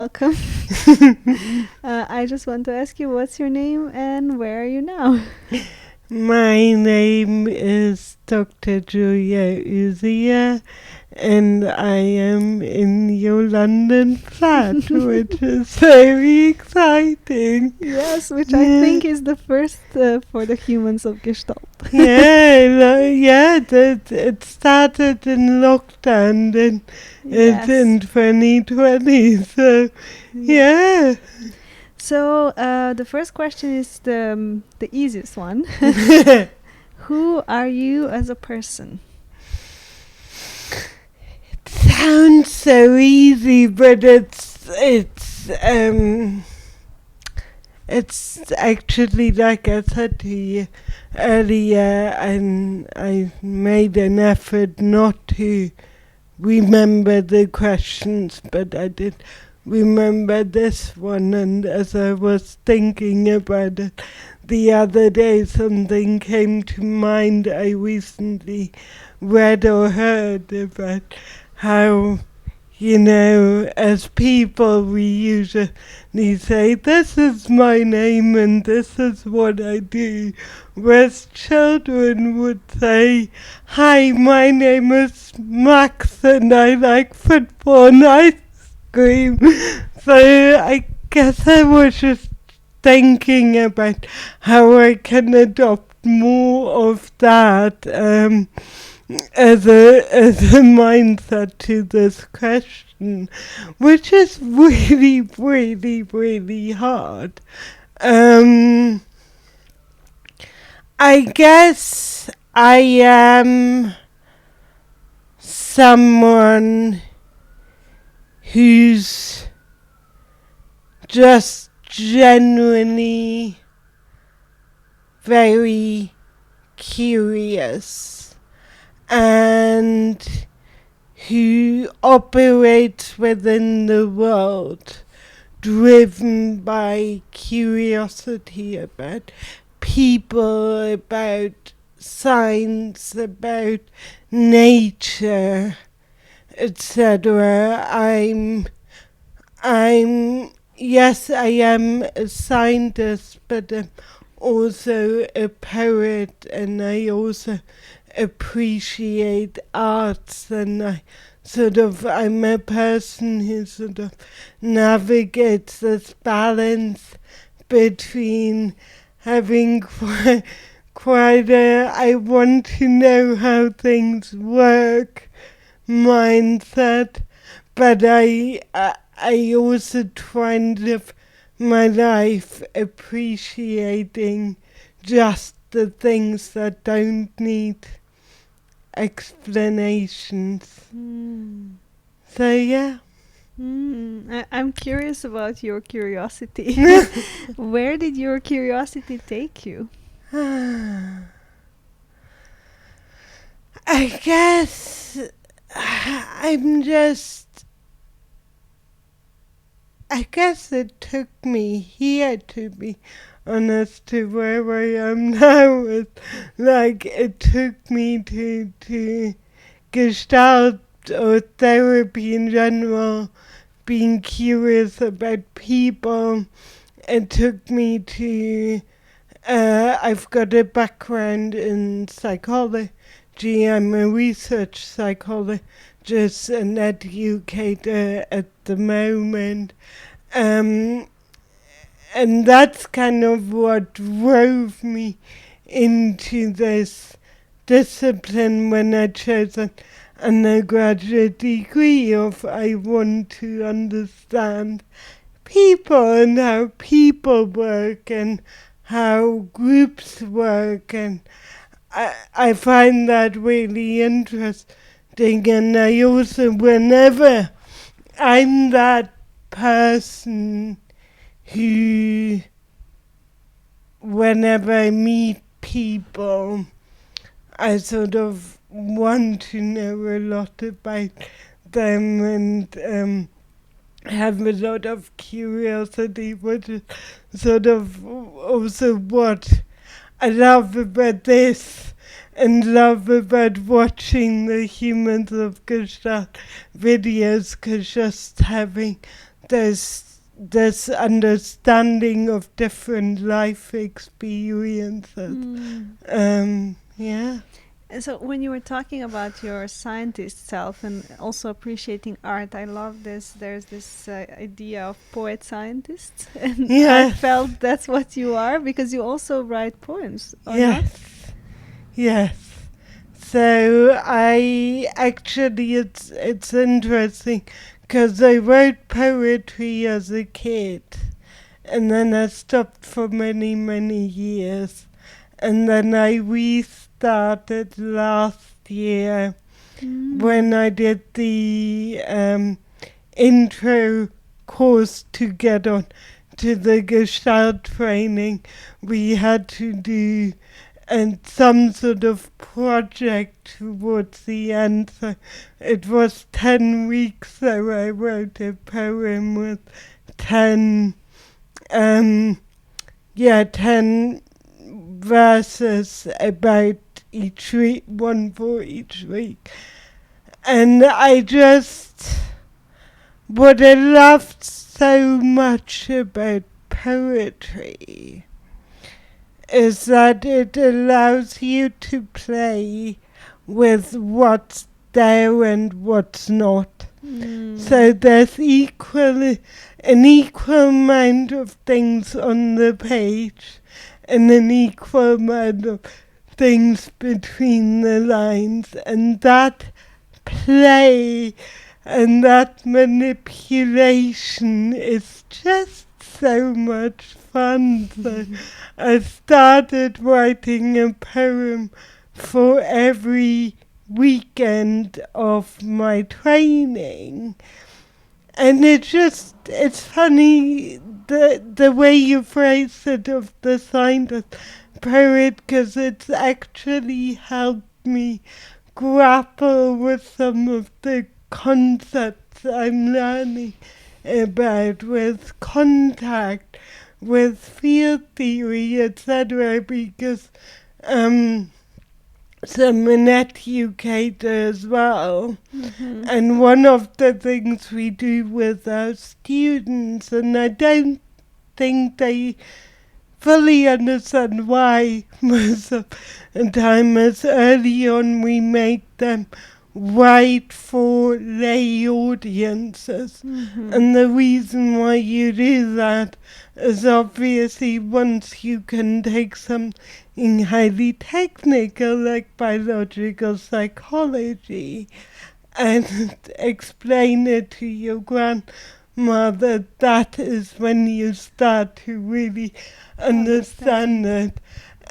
Welcome. I just want to ask you, what's your name and where are you now? My name is Dr. Julia Ouzia, and I am in your London flat, which is very exciting. Yes, which I think is the first for the humans of Gestalt. It started in lockdown, and it's in 2020, so yeah. So the first question is the easiest one. Who are you as a person? It sounds so easy, but it's actually, like I said to you earlier, and I made an effort not to remember the questions, but I did remember this one, and as I was thinking about it the other day, something came to mind I recently read or heard about how, as people we usually say, this is my name and this is what I do, whereas children would say, hi, my name is Max and I like football and ice cream. So I guess I was just thinking about how I can adopt more of that as a mindset to this question, which is really, really, really hard. I guess I am someone who's just genuinely very curious and who operates within the world driven by curiosity about people, about science, about nature, etc. Yes, I am a scientist, but I'm also a poet, and I also appreciate arts, and I'm a person who sort of navigates this balance between having quite a I want to know how things work mindset, but I also try and live my life appreciating just the things that don't need explanations. So yeah. I'm curious about your curiosity. Where did your curiosity take you? I guess I guess it took me here, to be honest, to where I am now. It took me to Gestalt or therapy in general, being curious about people. It took me to, I've got a background in psychology. I'm a research psychologist and educator at the moment. And that's kind of what drove me into this discipline when I chose an undergraduate degree of I want to understand people and how people work and how groups work, and I find that really interesting, and I also, whenever I'm that person who, whenever I meet people, I sort of want to know a lot about them and have a lot of curiosity, which is sort of also what I love about this and love about watching the Humans of Gestalt videos, because just having there's this understanding of different life experiences. Yeah. And so when you were talking about your scientist self and also appreciating art, I love this. There's this idea of poet scientist, and I felt that's what you are, because you also write poems. Or not? Yes. So I actually, it's interesting, because I wrote poetry as a kid, and then I stopped for many, many years, and then I restarted last year when I did the intro course to get on to the Gestalt training. We had to do some sort of project towards the end. So it was 10 weeks, so I wrote a poem with 10 verses about each week, one for each week. And what I loved so much about poetry is that it allows you to play with what's there and what's not. So there's an equal amount of things on the page and an equal amount of things between the lines, and that play and that manipulation is just so much fun. So I started writing a poem for every weekend of my training, and it's funny the way you phrase it of the scientist poet, because it's actually helped me grapple with some of the concepts I'm learning about, with contact, with field theory, etc., because so I'm an educator as well. And one of the things we do with our students, and I don't think they fully understand why most of the time, as early on we make them write for lay audiences. And the reason why you do that is obviously once you can take something highly technical like biological psychology and explain it to your grandmother, that is when you start to really understand it.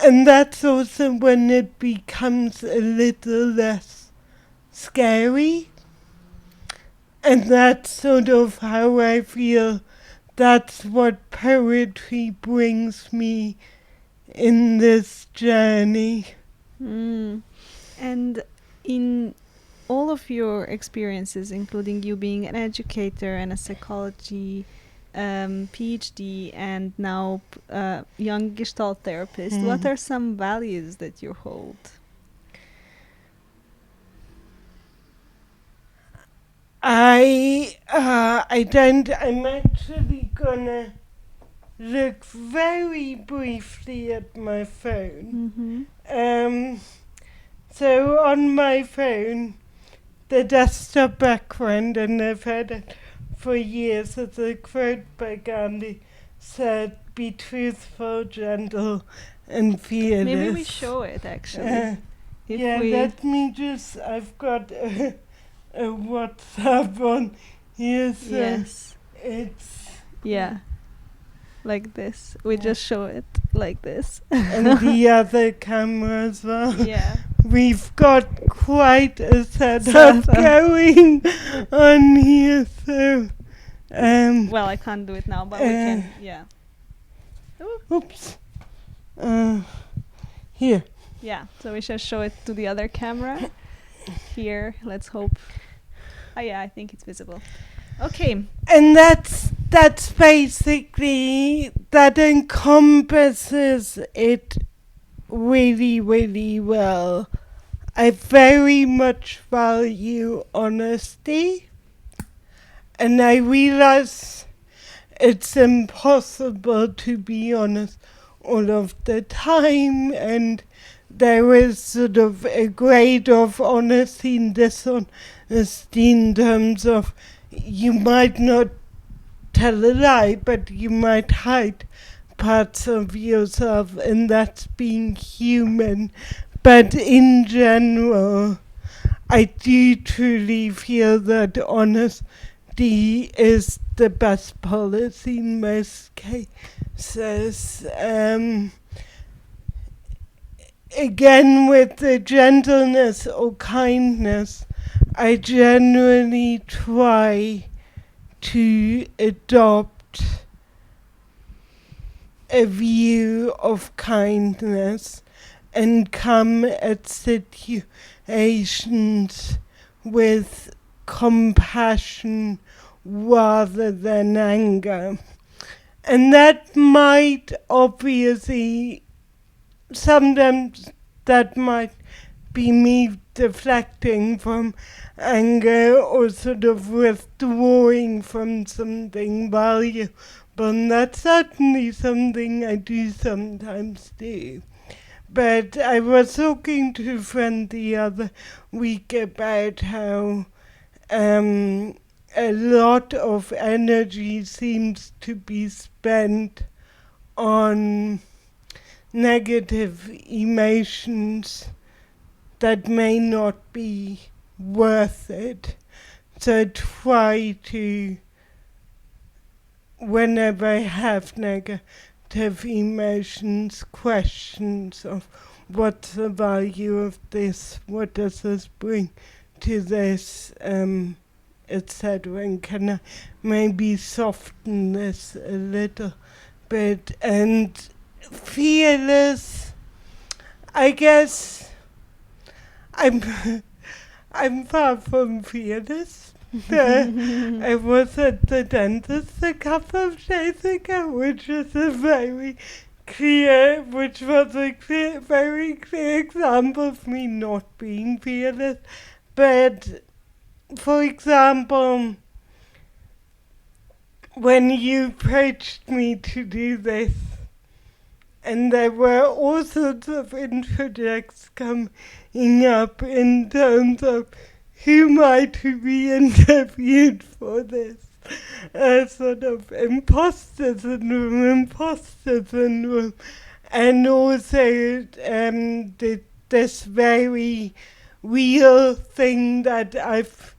And that's also when it becomes a little less scary. And that's sort of how I feel that's what poetry brings me in this journey. And in all of your experiences, including you being an educator and a psychology PhD and now young Gestalt therapist, what are some values that you hold? I'm actually gonna look very briefly at my phone. So on my phone, the desktop background, and I've had it for years, as a quote by Gandhi said, "Be truthful, gentle, and fearless." Maybe we show it actually. Let me just, I've got a WhatsApp on here, so yes. It's... Yeah. Like this. We just show it like this. And the other camera as well. Yeah. We've got quite a setup going on here, so... well, I can't do it now, but we can, yeah. Oops. Here. Yeah, so we should show it to the other camera. Here, let's hope. Oh yeah, I think it's visible. Okay. And that's basically, that encompasses it really, really well. I very much value honesty, and I realize it's impossible to be honest all of the time, and there is sort of a grade of honesty and dishonesty in terms of you might not tell a lie, but you might hide parts of yourself, and that's being human. But in general, I do truly feel that honesty is the best policy in most cases. Again, with the gentleness or kindness, I generally try to adopt a view of kindness and come at situations with compassion rather than anger. And that might obviously, sometimes that might be me deflecting from anger or sort of withdrawing from something valuable. And that's certainly something I do sometimes do. But I was talking to a friend the other week about how a lot of energy seems to be spent on negative emotions that may not be worth it. So try to, whenever I have negative emotions, questions of what's the value of this, what does this bring to this, etc. And can I maybe soften this a little bit? And fearless, I guess I'm far from fearless. I was at the dentist a couple of days ago, which was a very clear example of me not being fearless. But, for example, when you approached me to do this, and there were all sorts of interjects coming up in terms of who might be interviewed for this. Sort of imposter syndrome, and also this very real thing that I've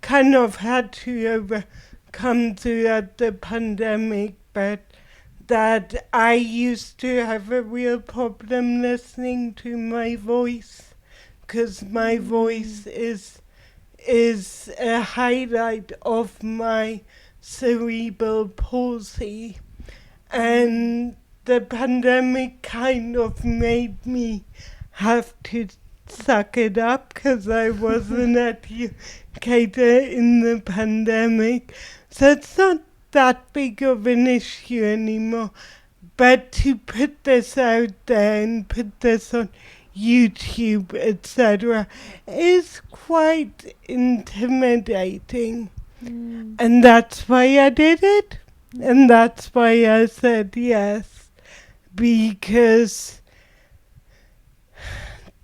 kind of had to overcome throughout the pandemic, but that I used to have a real problem listening to my voice, because my voice is a highlight of my cerebral palsy, and the pandemic kind of made me have to suck it up because I was an educator in the pandemic. So it's not that big of an issue anymore. But to put this out there and put this on YouTube, etc., is quite intimidating. And that's why I did it. And that's why I said yes. Because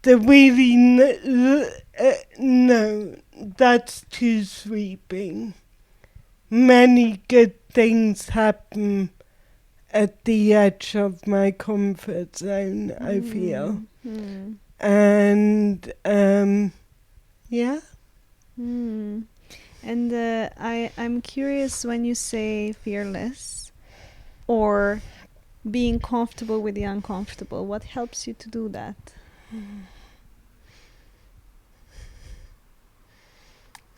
the really no, that's too sweeping. Many good things happen at the edge of my comfort zone, I feel. And yeah. And I'm curious, when you say fearless or being comfortable with the uncomfortable, what helps you to do that?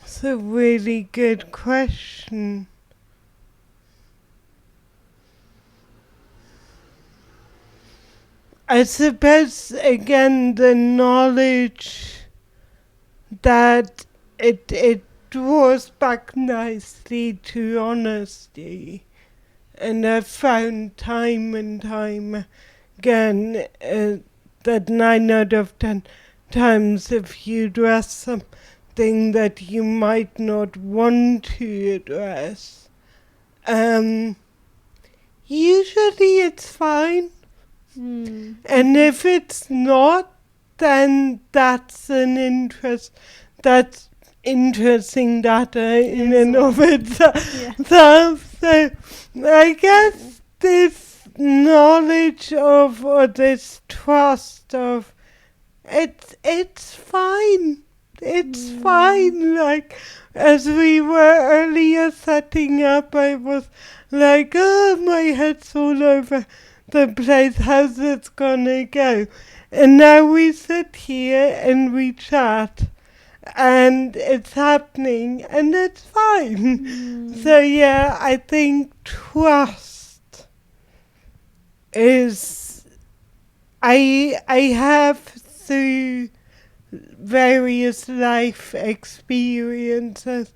It's a really good question. I suppose, again, the knowledge that it draws back nicely to honesty. And I've found time and time again that 9 out of 10 times, if you address something that you might not want to address, usually it's fine. And if it's not, then that's interesting data in and of itself. So I guess this knowledge of, or this trust of, it's fine. It's fine. Like, as we were earlier setting up, I was like, oh, my head's all over the place, how's it gonna go? And now we sit here and we chat, and it's happening, and it's fine. So yeah, I think trust is, I have through various life experiences,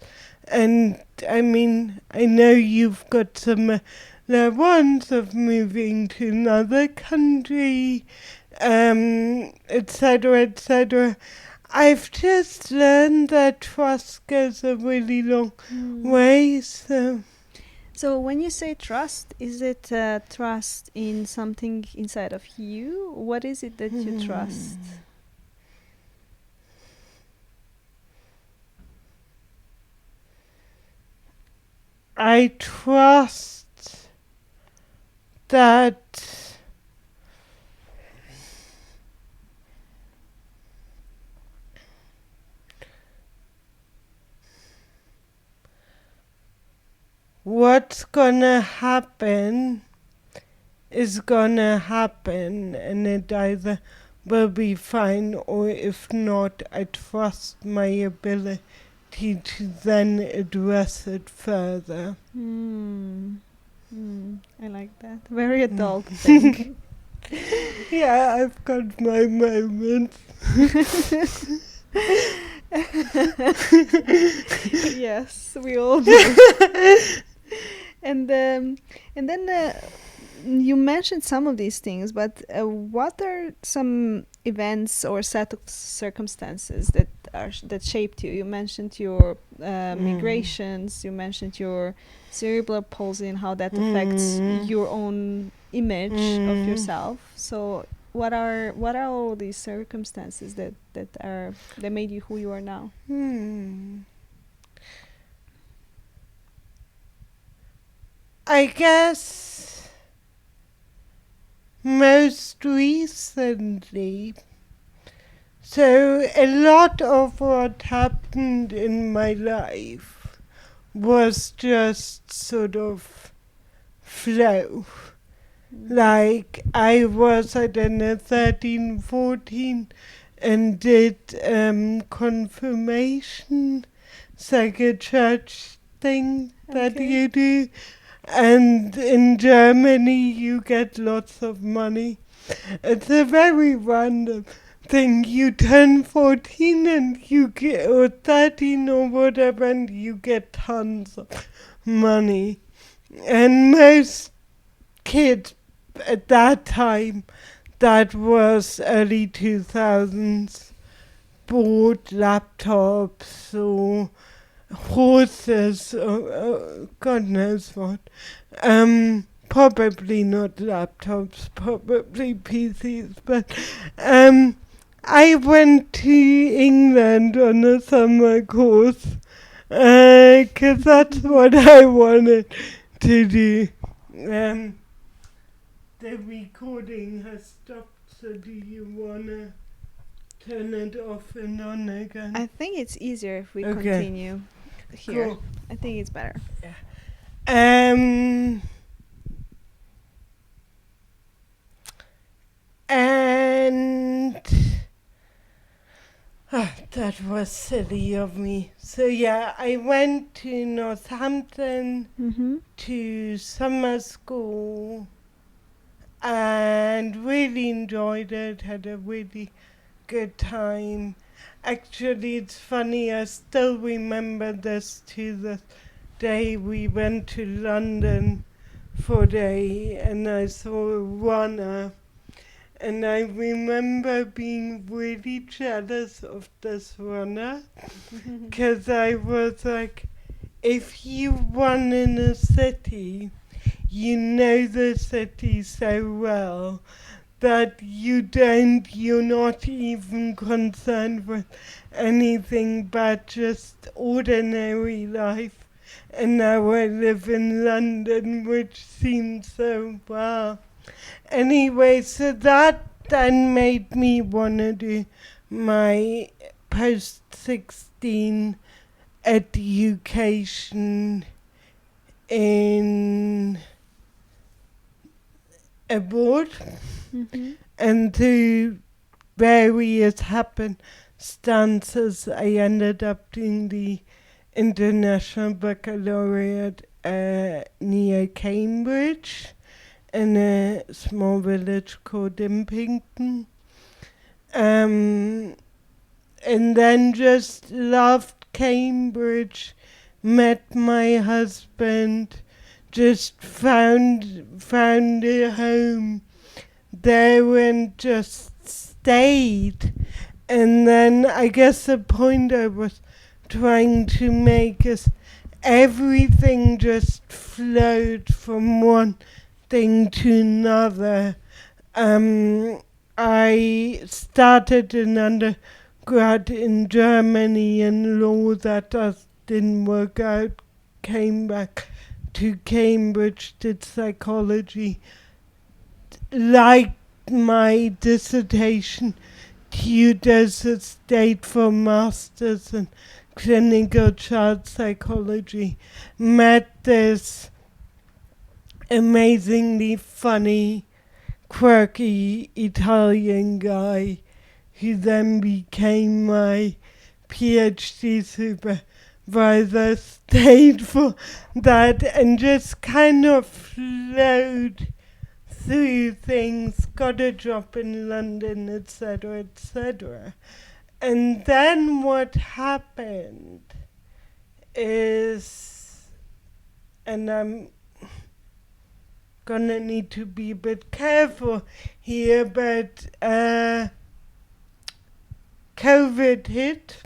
and I mean, I know you've got some ones of moving to another country, etc., etc. I've just learned that trust goes a really long way. So when you say trust, is it trust in something inside of you? What is it that you trust? I trust that what's gonna happen is gonna happen, and it either will be fine, or if not, I trust my ability to then address it further. I like that. Very adult thing. Yeah, I've got my moments. Yes, we all do. And then you mentioned some of these things, but what are some events or set of circumstances that shaped you? You mentioned your migrations. You mentioned your cerebral palsy and how that affects your own image of yourself. So what are all these circumstances that made you who you are now? I guess most recently, so a lot of what happened in my life was just sort of flow. Like, I was, I don't know, 13, 14, and did confirmation. It's like a church thing that you do. And in Germany, you get lots of money. It's a very random thing. You turn 14 and you get, or 13 or whatever, and you get tons of money. And most kids at that time, that was early 2000s, bought laptops or horses, or God knows what. Probably not laptops, probably PCs, but I went to England on a summer course, 'cause that's what I wanted to do. The recording has stopped, so do you wanna turn it off and on again? I think it's easier if we continue here. Cool. I think it's better. And that was silly of me. So yeah, I went to Northampton to summer school and really enjoyed it, had a really good time. Actually, it's funny, I still remember this to this day. We went to London for a day and I saw a runner, and I remember being really jealous of this runner, because I was like, if you run in a city, you know the city so well that you're not even concerned with anything but just ordinary life. And now I live in London, which seems so wow. Anyway, so that then made me want to do my post 16 education in abroad, and through various happenstances I ended up doing the International Baccalaureate near Cambridge in a small village called Impington. And then just loved Cambridge, met my husband, just found a home there and just stayed. And then I guess the point I was trying to make is everything just flowed from one thing to another. I started an undergrad in Germany in law. That didn't work out. Came back to Cambridge, did psychology. Like my dissertation, tutors a state for masters in clinical child psychology. Met this amazingly funny, quirky Italian guy who then became my PhD supervisor, stayed for that and just kind of flowed through things, got a job in London, etc., etc. And then what happened is, and I'm gonna need to be a bit careful here, but COVID hit,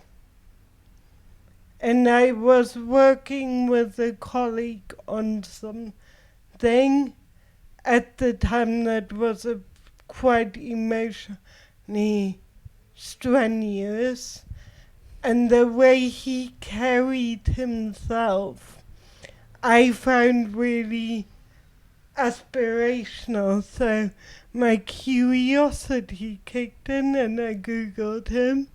and I was working with a colleague on something at the time that was quite emotionally strenuous, and the way he carried himself I found really aspirational. So my curiosity kicked in and I googled him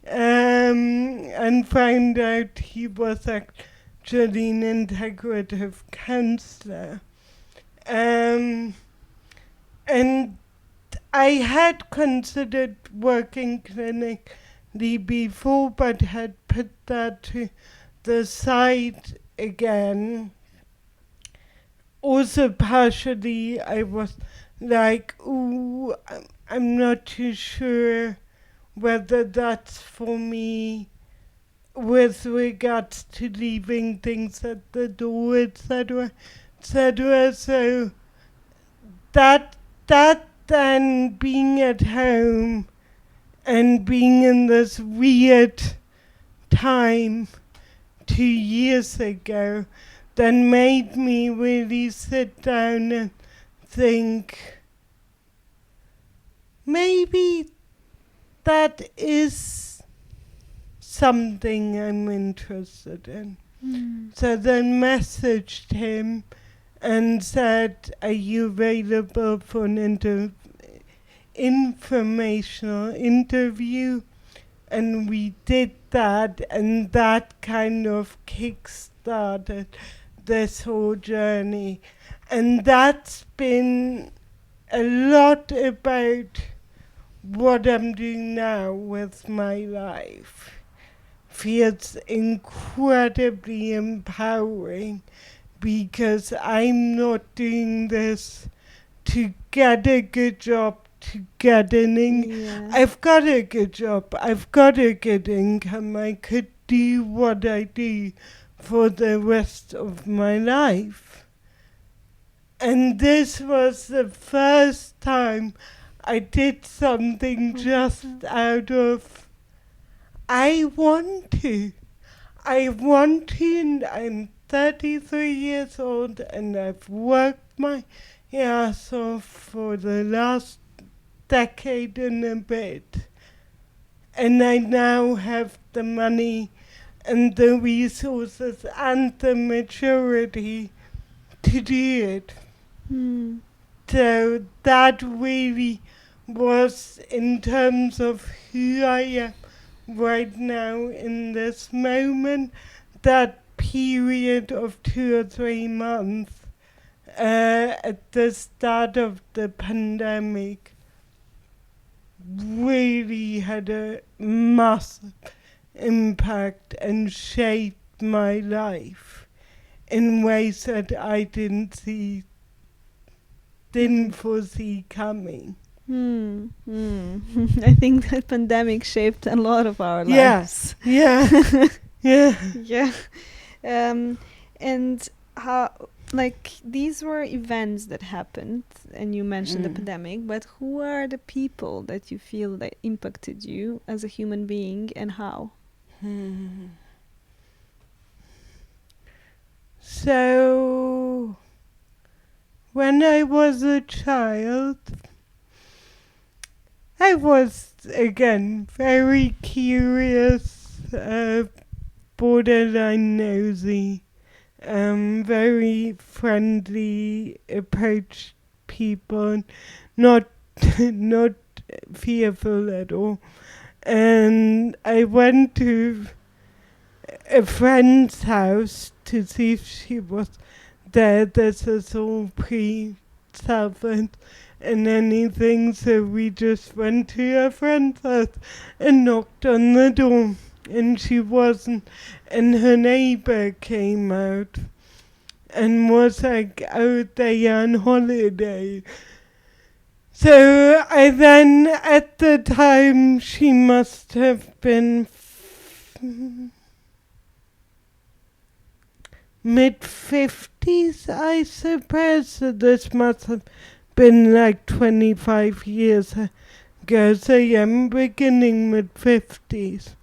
and found out he was actually an integrative counselor. And I had considered working clinically before, but had put that to the side again. Also, partially, I was like, ooh, I'm not too sure whether that's for me with regards to leaving things at the door, etc., etc. So that then being at home and being in this weird time 2 years ago then made me really sit down and think, maybe that is something I'm interested in. So then messaged him and said, are you available for an informational interview? And we did that, and that kind of kick-started this whole journey. And that's been a lot about what I'm doing now with my life. Feels incredibly empowering because I'm not doing this to get a good job, to get an income. Yeah. I've got a good job, I've got a good income, I could do what I do for the rest of my life. And this was the first time I did something just out of, I want to, and I'm 33 years old and I've worked my ass off for the last decade and a bit. And I now have the money and the resources and the maturity to do it. Mm. So that really was, in terms of who I am right now in this moment, that period of 2 or 3 months at the start of the pandemic really had a massive impact and shaped my life in ways that I didn't foresee coming. I think the pandemic shaped a lot of our lives. Yeah. Yeah. And how, like, these were events that happened, and you mentioned the pandemic, but who are the people that you feel that impacted you as a human being, and how? So, when I was a child, I was, again, very curious, borderline nosy, very friendly, approached people, not not fearful at all. And I went to a friend's house to see if she was there. This is all pre-cellphone and anything, so we just went to a friend's house and knocked on the door, and she wasn't, and her neighbor came out and was like, "Oh, they are on holiday." So I then, at the time, she must have been mid-50s, I suppose. So this must have been like 25 years ago. So yeah, I'm beginning mid-50s.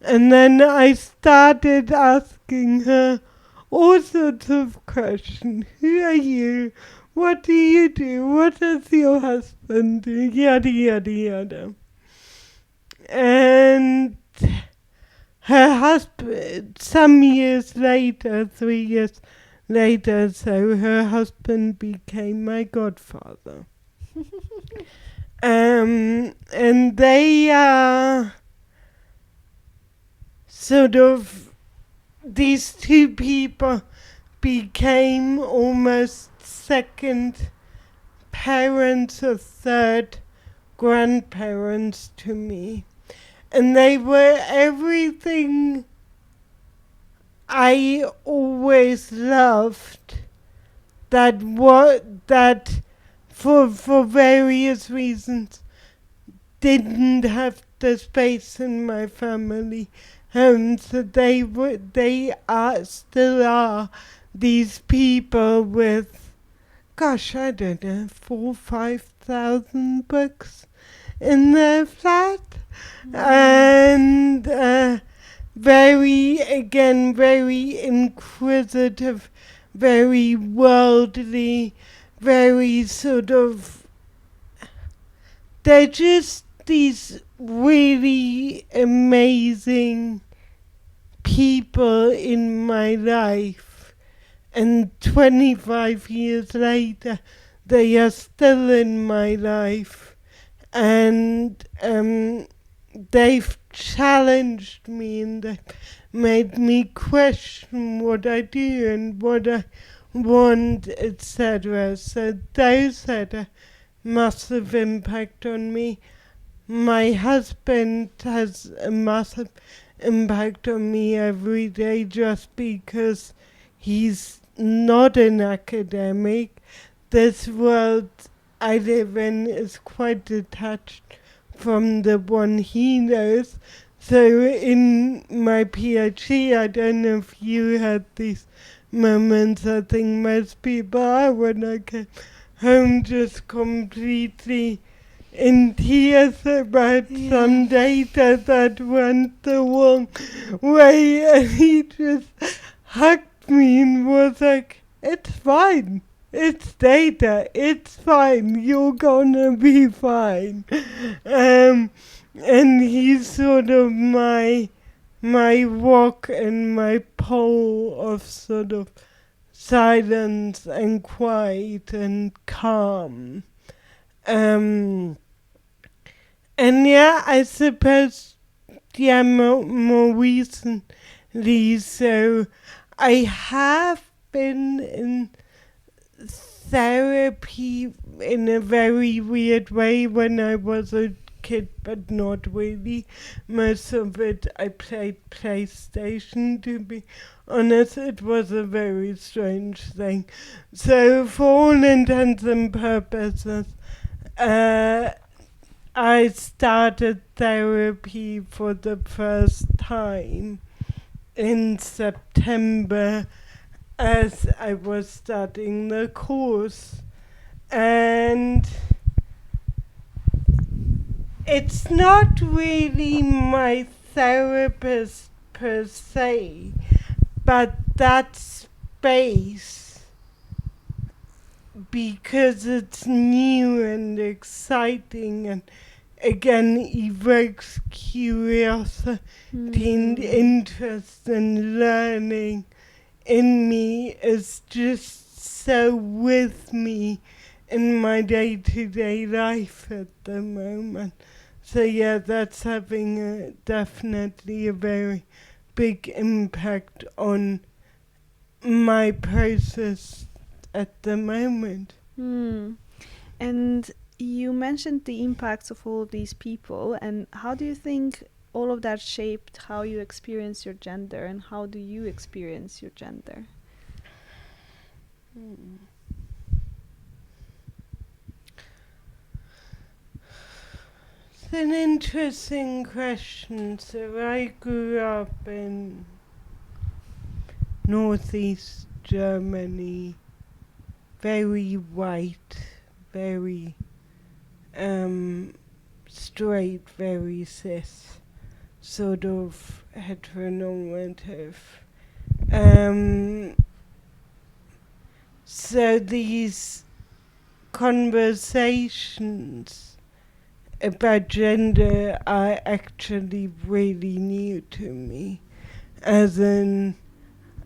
And then I started asking her all sorts of questions. Who are you? What do you do? What does your husband do? Yada, yada, yada. And her husband, some years later, 3 years later, so her husband became my godfather. And they are sort of, these two people became almost second parents or third grandparents to me. And they were everything I always loved, that for various reasons didn't have the space in my family home. So they still are these people with, gosh, I don't know, 4,000-5,000 books in their flat. And very inquisitive, very worldly, very sort of, they're just these really amazing people in my life. And 25 years later, they are still in my life. And they've challenged me and they've made me question what I do and what I want, etc. So those had a massive impact on me. My husband has a massive impact on me every day just because he's not an academic. This world I live in is quite detached from the one he knows. So in my PhD, I don't know if you had these moments. I think most people are, when I came home just completely in tears about some data that went the wrong way, and he just hugged admin was like, it's fine. It's data. It's fine. You're gonna be fine. And he's sort of my rock and my pole of sort of silence and quiet and calm. And yeah, I suppose, yeah, more recently, so I have been in therapy in a very weird way when I was a kid, but not really. Most of it I played PlayStation, to be honest. It was a very strange thing. So for all intents and purposes, I started therapy for the first time in September as I was starting the course. And it's not really my therapist per se, but that space, because it's new and exciting and again evokes curiosity and interest and learning in me, is just so with me in my day-to-day life at the moment. So yeah, that's having definitely a very big impact on my process at the moment. And you mentioned the impacts of all of these people, and how do you think all of that shaped how you experience your gender, and how do you experience your gender? It's an interesting question. So I grew up in northeast Germany, very white, very straight, very cis, sort of heteronormative. So these conversations about gender are actually really new to me, as in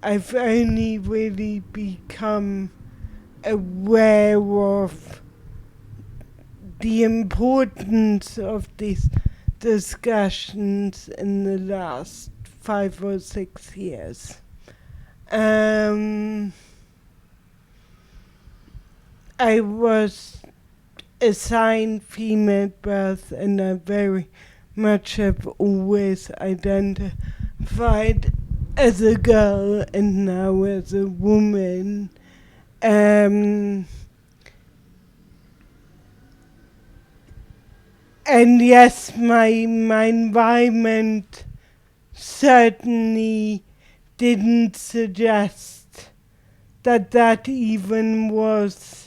I've only really become aware of the importance of these discussions in the last 5 or 6 years. I was assigned female birth, and I very much have always identified as a girl and now as a woman. And yes, my environment certainly didn't suggest that even was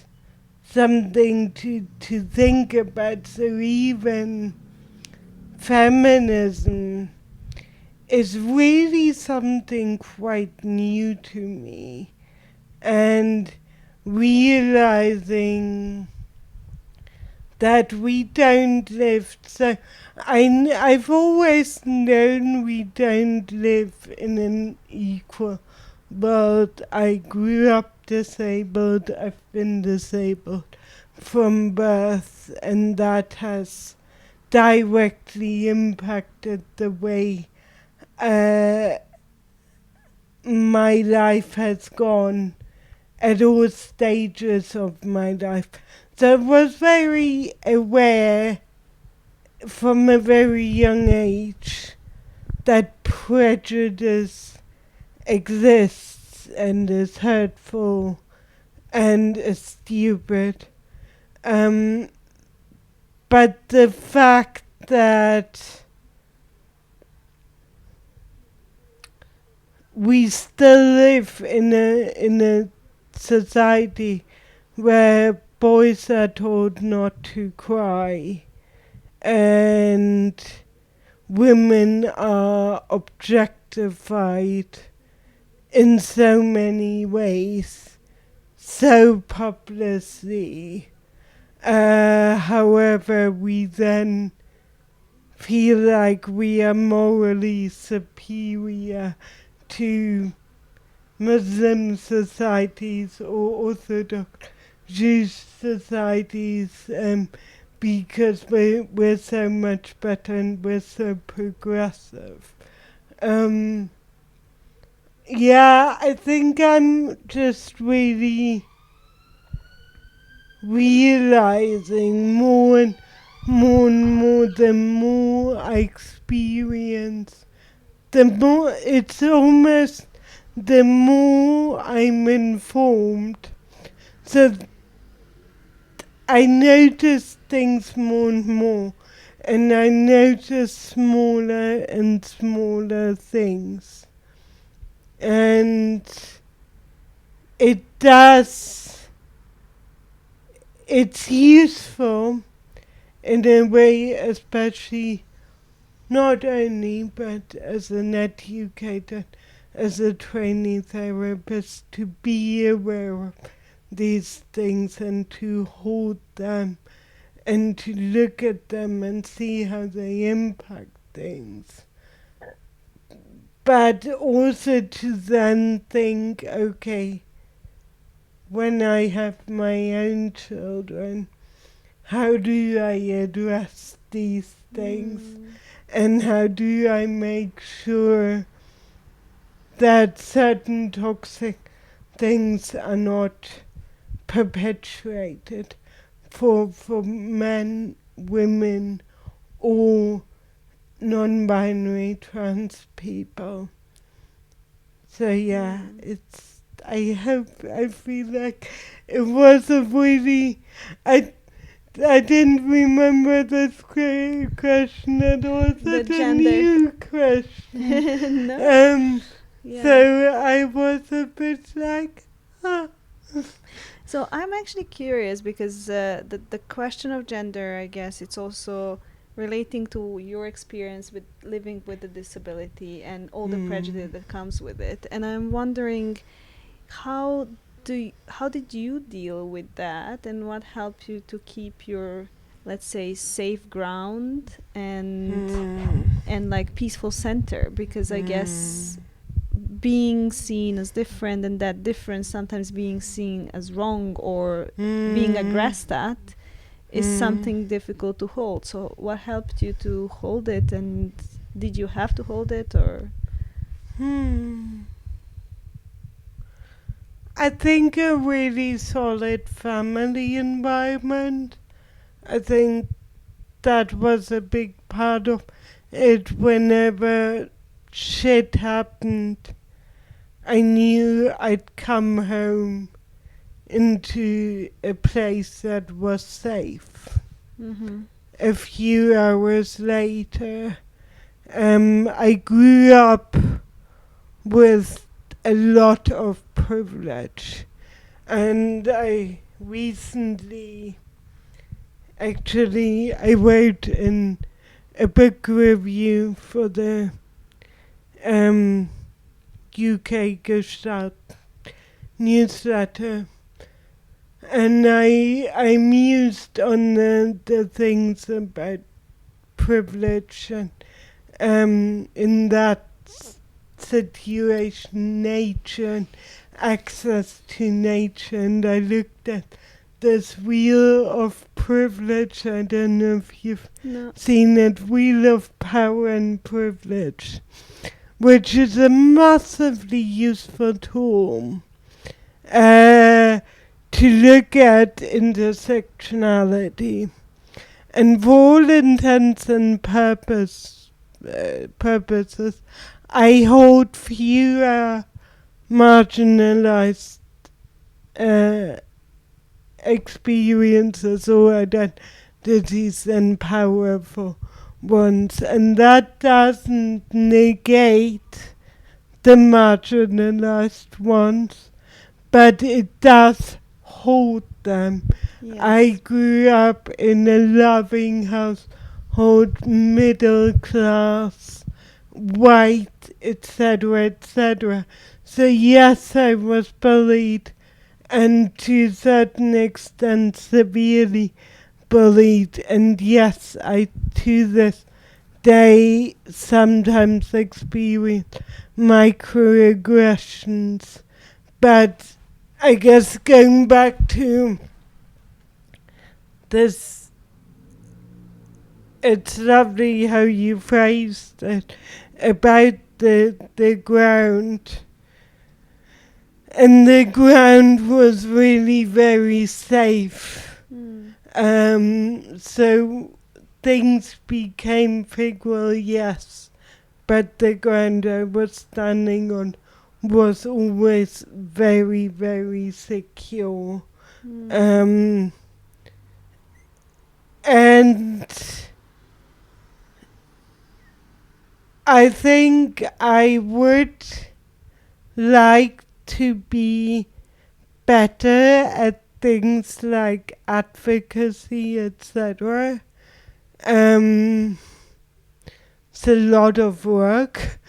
something to think about. So even feminism is really something quite new to me, and realizing that we don't live, so I've always known we don't live in an equal world. I grew up disabled, I've been disabled from birth, and that has directly impacted the way my life has gone at all stages of my life. So I was very aware from a very young age that prejudice exists and is hurtful and is stupid. But the fact that we still live in a society where boys are told not to cry and women are objectified in so many ways, so popularly. However, we then feel like we are morally superior to Muslim societies or Orthodox Jewish societies, because we're so much better and we're so progressive. Yeah, I think I'm just really realizing more the more I experience, the more it's almost the more I'm informed. So I notice things more and more, and I notice smaller and smaller things. And it does, it's useful in a way, especially not only but as an educator, as a trainee therapist, to be aware of these things and to hold them and to look at them and see how they impact things. But also to then think, okay, when I have my own children, how do I address these things? And how do I make sure that certain toxic things are not perpetuated for men, women, or non-binary trans people? So yeah, it's. I feel like it was a really. I didn't remember this question at all. The Such a gender. new question. No. Yeah. So I was a bit like, ah. So I'm actually curious because the question of gender, I guess, it's also relating to your experience with living with a disability and all the prejudice that comes with it. And I'm wondering how how did you deal with that, and what helped you to keep your, let's say, safe ground and like peaceful center? Because I guess being seen as different, and that difference sometimes being seen as wrong or being aggressed at, is something difficult to hold. So what helped you to hold it, and did you have to hold it, or? I think a really solid family environment. I think that was a big part of it. Whenever shit happened, I knew I'd come home into a place that was safe. A few hours later, I grew up with a lot of privilege, and I recently, actually, I wrote in a book review for the UK Gestalt newsletter, and I mused on the things about privilege and in that situation, nature and access to nature, and I looked at this wheel of privilege. I don't know if you've seen it, wheel of power and privilege, which is a massively useful tool to look at intersectionality. And for all intents and purposes, I hold fewer marginalized experiences or identities than powerful ones, and that doesn't negate the marginalized ones, but it does hold them. Yes. I grew up in a loving household, middle class, white, etc., etc. So yes, I was bullied, and to a certain extent severely bullied, and yes, I to this day sometimes experience microaggressions. But I guess going back to this, it's lovely how you phrased it about the ground. And the ground was really very safe. So things became figural, yes, but the ground I was standing on was always very, very secure. And I think I would like to be better at things like advocacy, etc. It's a lot of work,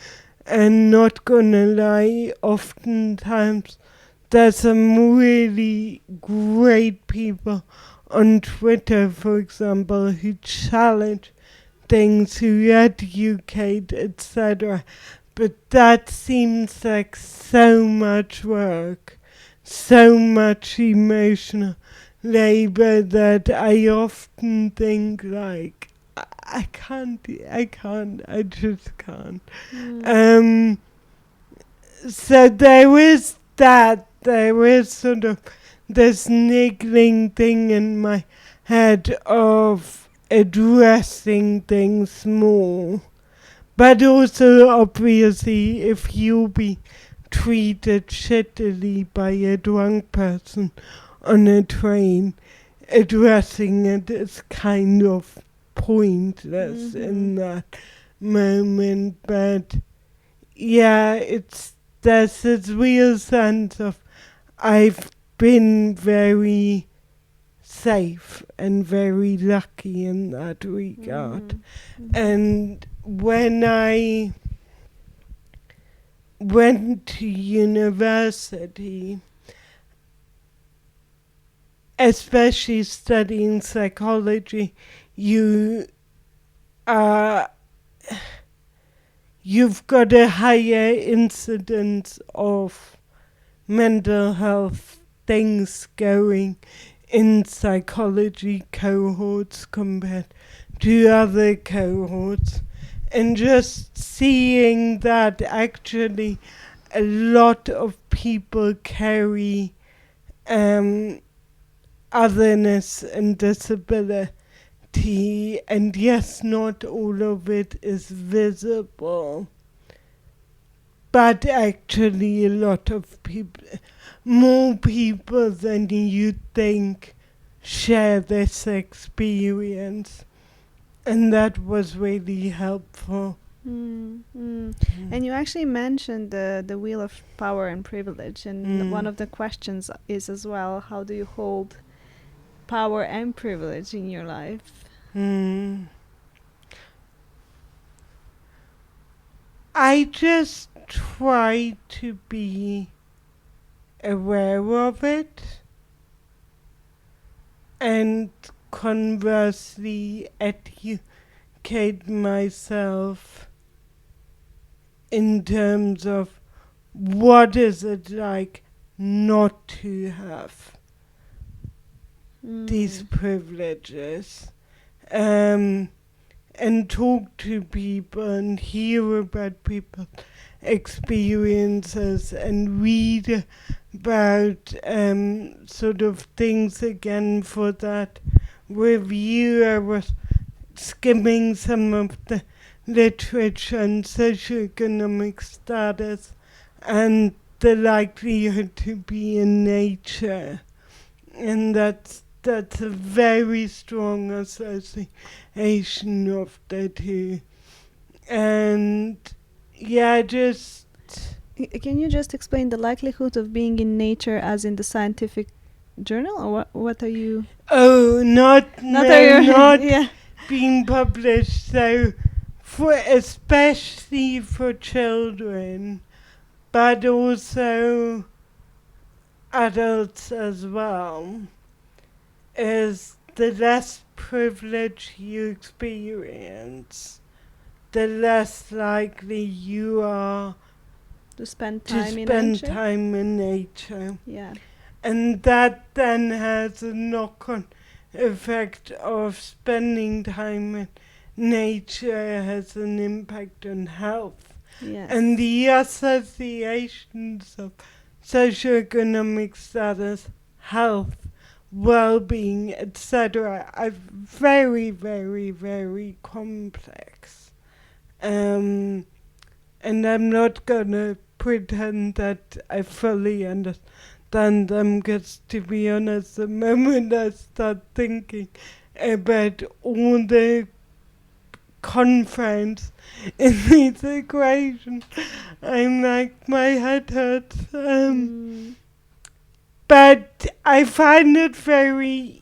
and not gonna lie, oftentimes there's some really great people on Twitter, for example, who challenge things, who educate, etc. But that seems like so much work, so much emotional labor that I often think like, I just can't. So there is that, there is sort of this niggling thing in my head of addressing things more. But also, obviously, if you be treated shittily by a drunk person on a train, addressing it is kind of pointless in that moment. But yeah, there's this real sense of I've been very safe and very lucky in that regard. And when I went to university, especially studying psychology, you've got a higher incidence of mental health things going in psychology cohorts compared to other cohorts. And just seeing that actually a lot of people carry otherness and disability, and yes, not all of it is visible, but actually a lot of people, more people than you think, share this experience. And that was really helpful. And you actually mentioned the wheel of power and privilege, and one of the questions is as well, how do you hold power and privilege in your life? I just try to be aware of it, and conversely educate myself in terms of what is it like not to have these privileges, and talk to people and hear about people's experiences and read about sort of things again for that review. I was skimming some of the literature on socioeconomic status and the likelihood to be in nature, and that's a very strong association of the two. And yeah, just Can you just explain the likelihood of being in nature as in the scientific journal, or what are you? Oh, not Yeah. being published. So, especially for children, but also adults as well, is the less privilege you experience, the less likely you are To spend to time in spend nature. time in nature. Yeah. And that then has a knock-on effect of spending time in nature has an impact on health. Yes. And the associations of socioeconomic status, health, well-being, etc. are very, very, very complex. And I'm not gonna pretend that I fully understand them, because to be honest, the moment I start thinking about all the conference in these equations, I'm like, my head hurts. But I find it very,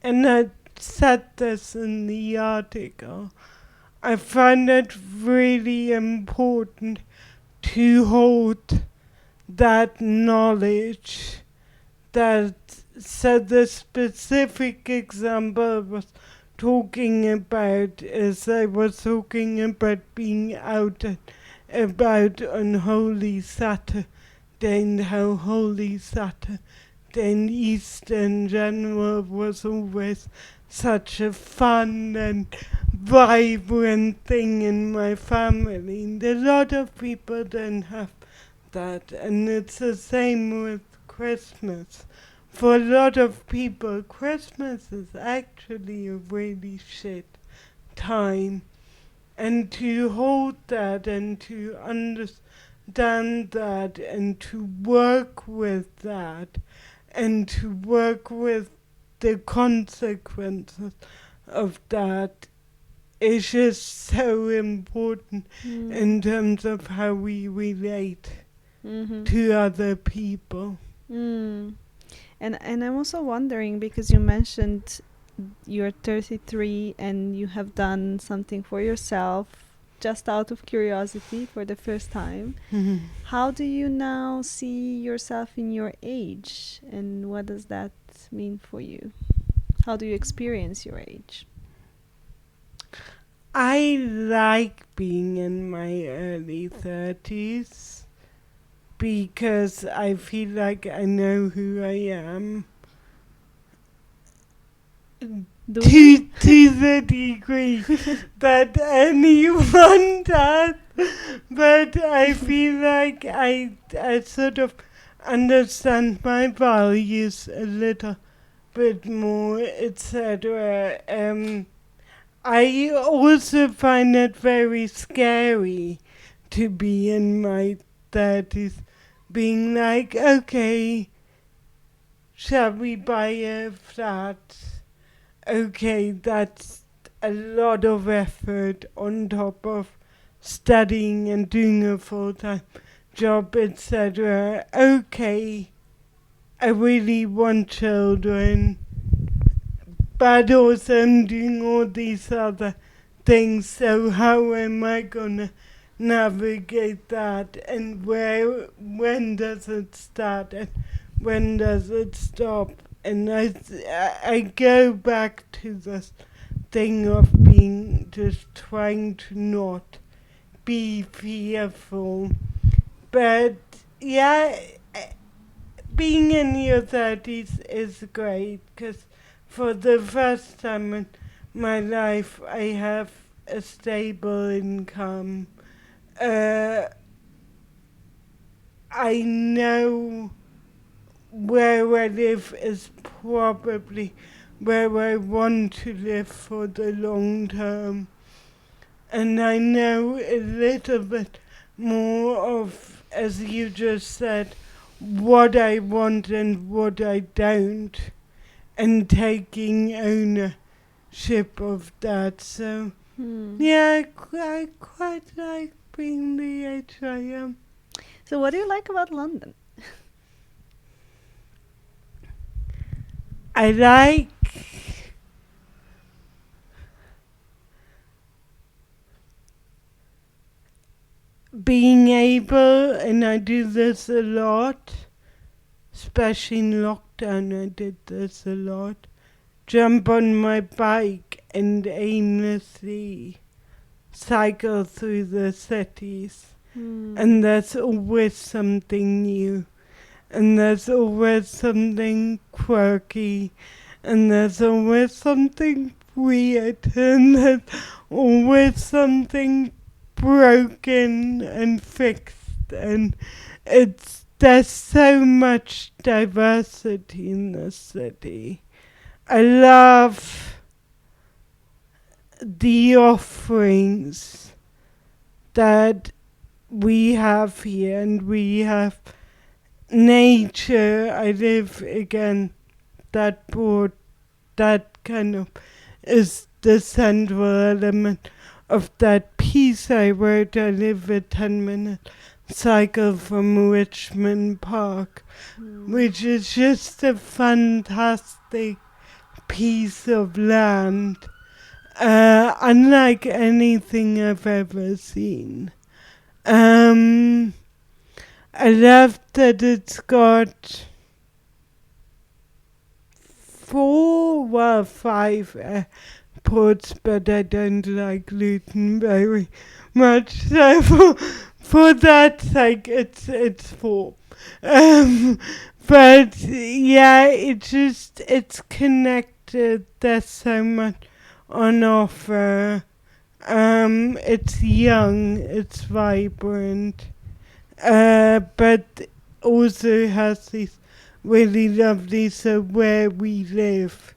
and I said this in the article, I find it really important to hold that knowledge, that, so the specific example I was talking about is I was talking about being out and about on Holy Saturday, and how Holy Saturday and Easter in general was always such a fun and vibrant thing in my family. And a lot of people don't have that, and it's the same with Christmas. For a lot of people, Christmas is actually a really shit time. And to hold that and to understand that and to work with that and to work with the consequences of that is just so important in terms of how we relate to other people. And I'm also wondering, because you mentioned you're 33 and you have done something for yourself just out of curiosity for the first time. How do you now see yourself in your age, and what does that mean for you? How do you experience your age? I like being in my early 30s because I feel like I know who I am. To the degree that anyone does, but I feel like I sort of understand my values a little bit more, etc. I also find it very scary to be in my 30s, being like, okay, shall we buy a flat? Okay, that's a lot of effort on top of studying and doing a full-time job, etc. Okay, I really want children, but also I'm doing all these other things, so how am I gonna navigate that, and when does it start and when does it stop? And I go back to this thing of being just trying to not be fearful. But yeah, being in your 30s is great, because for the first time in my life I have a stable income. I know where I live is probably where I want to live for the long term. And I know a little bit more of, as you just said, what I want and what I don't, and taking ownership of that. So, yeah, I quite like being the age I am. So what do you like about London? I like being able able, and I do this a lot, especially in lockdown, I did this a lot, jump on my bike and aimlessly cycle through the cities. And there's always something new. And there's always something quirky. And there's always something weird. And there's always something broken and fixed. And there's so much diversity in the city. I love the offerings that we have here, and we have nature. I live again, that kind of is the central element of that piece I wrote. I live a 10-minute cycle from Richmond Park, which is just a fantastic piece of land, unlike anything I've ever seen. I love that it's got 5 airports, but I don't like Luton very much, so for that sake it's 4. But yeah, it's connected. There's so much on offer. It's young, it's vibrant, but also has these really lovely. So where we live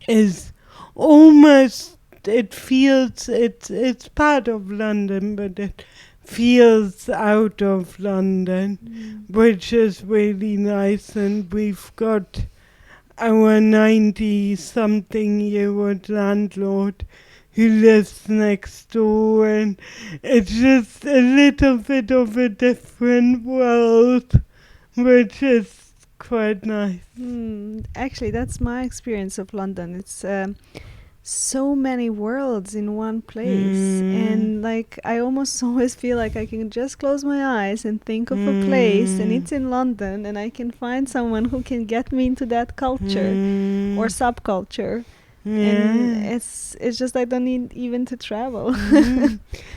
is almost. It feels it's part of London, but it feels out of London, which is really nice. And we've got our 90-something-year-old landlord who lives next door, and it's just a little bit of a different world, which is quite nice. Actually, that's my experience of London. It's so many worlds in one place, and like I almost always feel like I can just close my eyes and think of a place, and it's in London, and I can find someone who can get me into that culture or subculture. And it's just I don't need even to travel.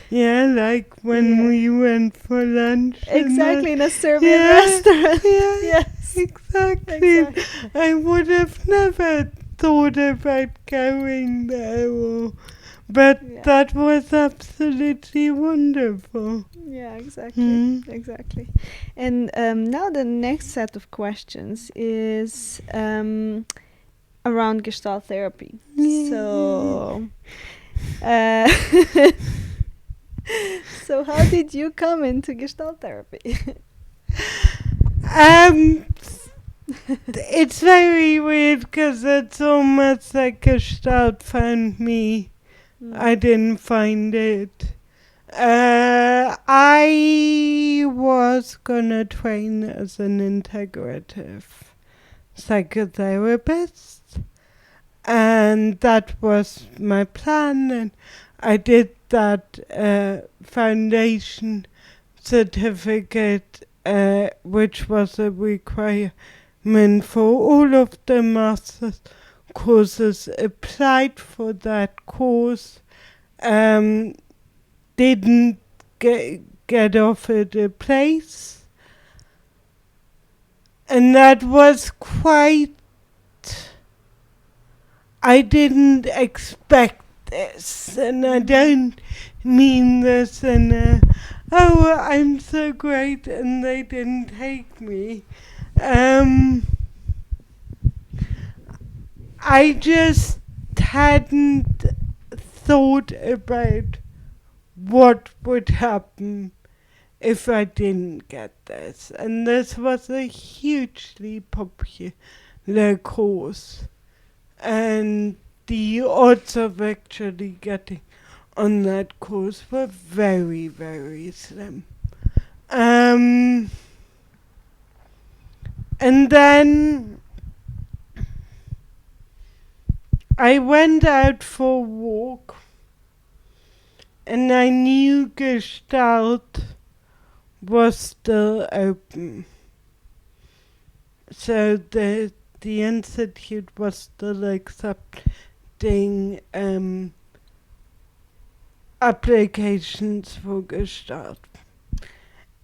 Yeah, like when we went for lunch. Exactly, in a Serbian restaurant. Yes, exactly. I would have never thought about going there, but that was absolutely wonderful. Yeah, exactly. Exactly. And now the next set of questions is around Gestalt therapy. So so how did you come into Gestalt therapy? It's very weird because it's almost like Gestalt found me. I didn't find it. I was gonna train as an integrative psychotherapist, and that was my plan, and I did that foundation certificate, which was a requirement for all of the master's courses. Applied for that course, didn't get offered a place, and that was quite. I didn't expect this, and I don't mean this in a, oh, I'm so great and they didn't take me. I just hadn't thought about what would happen if I didn't get this. And this was a hugely popular course. And the odds of actually getting on that course were very, very slim. And then I went out for a walk, and I knew Gestalt was still open. So the institute was still accepting applications for Gestalt.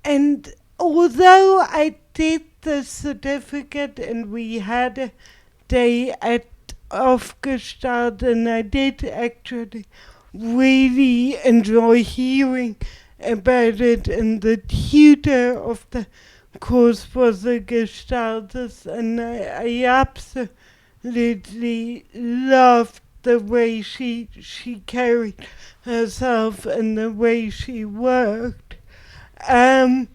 And although I did the certificate and we had a day of Gestalt, and I did actually really enjoy hearing about it, and the tutor of the course was a Gestaltist, and I absolutely loved the way she carried herself and the way she worked. Um,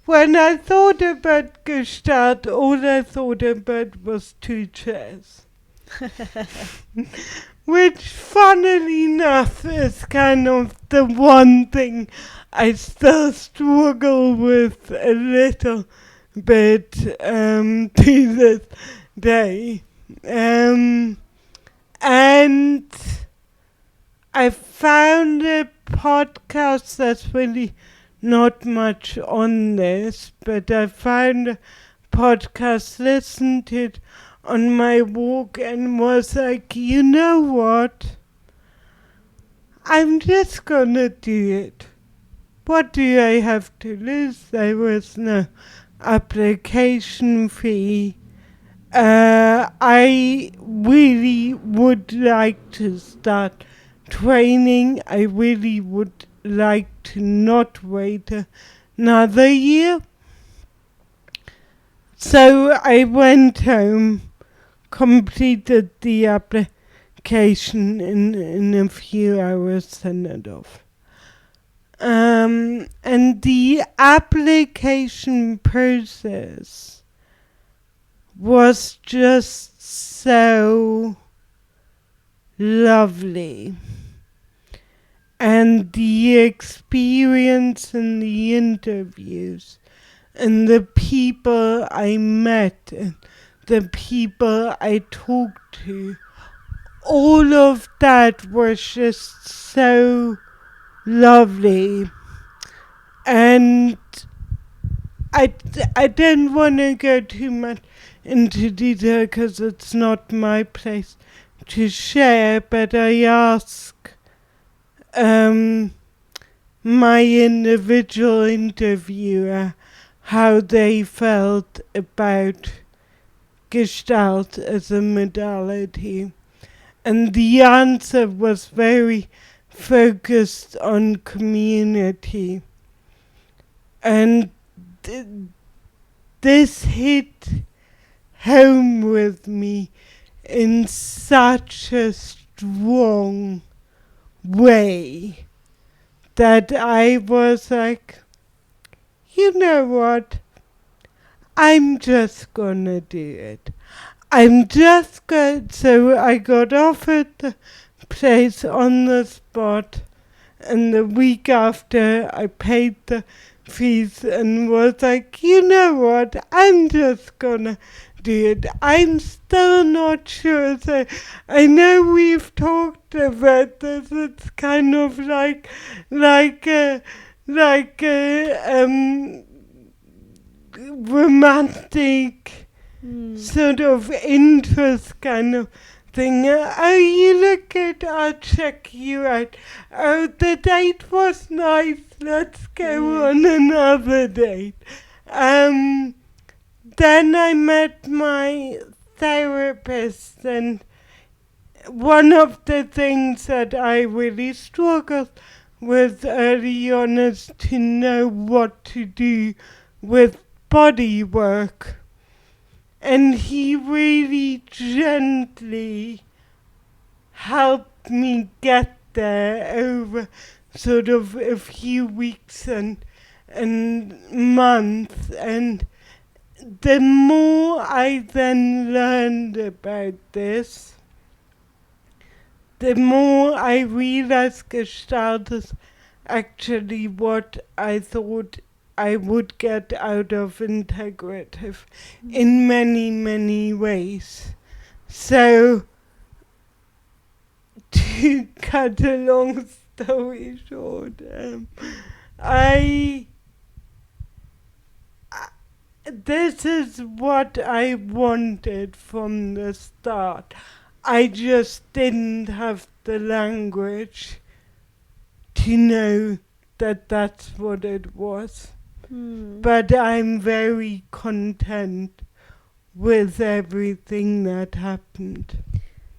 when I thought about Gestalt, all I thought about was two chairs. Which, funnily enough, is kind of the one thing I still struggle with a little bit to this day. And I found a podcast that's really not much on this, but I found a podcast, listened to it on my walk, and was like, you know what? I'm just gonna do it. What do I have to lose? There was no application fee. I really would like to start training. I really would like to not wait another year. So I went home, completed the application in a few hours, sent it off. And the application process was just so lovely. And the experience in the interviews and the people I met and the people I talked to, all of that was just so lovely. And I didn't want to go too much into detail because it's not my place to share, but I asked my individual interviewer how they felt about Gestalt as a modality. And the answer was very focused on community. And this hit home with me in such a strong way that I was like, you know what? I'm just gonna do it. I'm just going. So I got offered the place on the spot, and the week after I paid the fees and was like, you know what? I'm just gonna do it. I'm still not sure. So I know we've talked about this. It's kind of like a romantic sort of interest kind of thing. Oh, you look good, I'll check you out. Oh, the date was nice, let's go on another date. Then I met my therapist, and one of the things that I really struggled with early on is to know what to do with body work. And he really gently helped me get there over sort of a few weeks and months. And the more I then learned about this, the more I realized Gestalt is actually what I thought I would get out of integrative in many, many ways. So, to cut a long story short, I this is what I wanted from the start. I just didn't have the language to know that that's what it was. But I'm very content with everything that happened.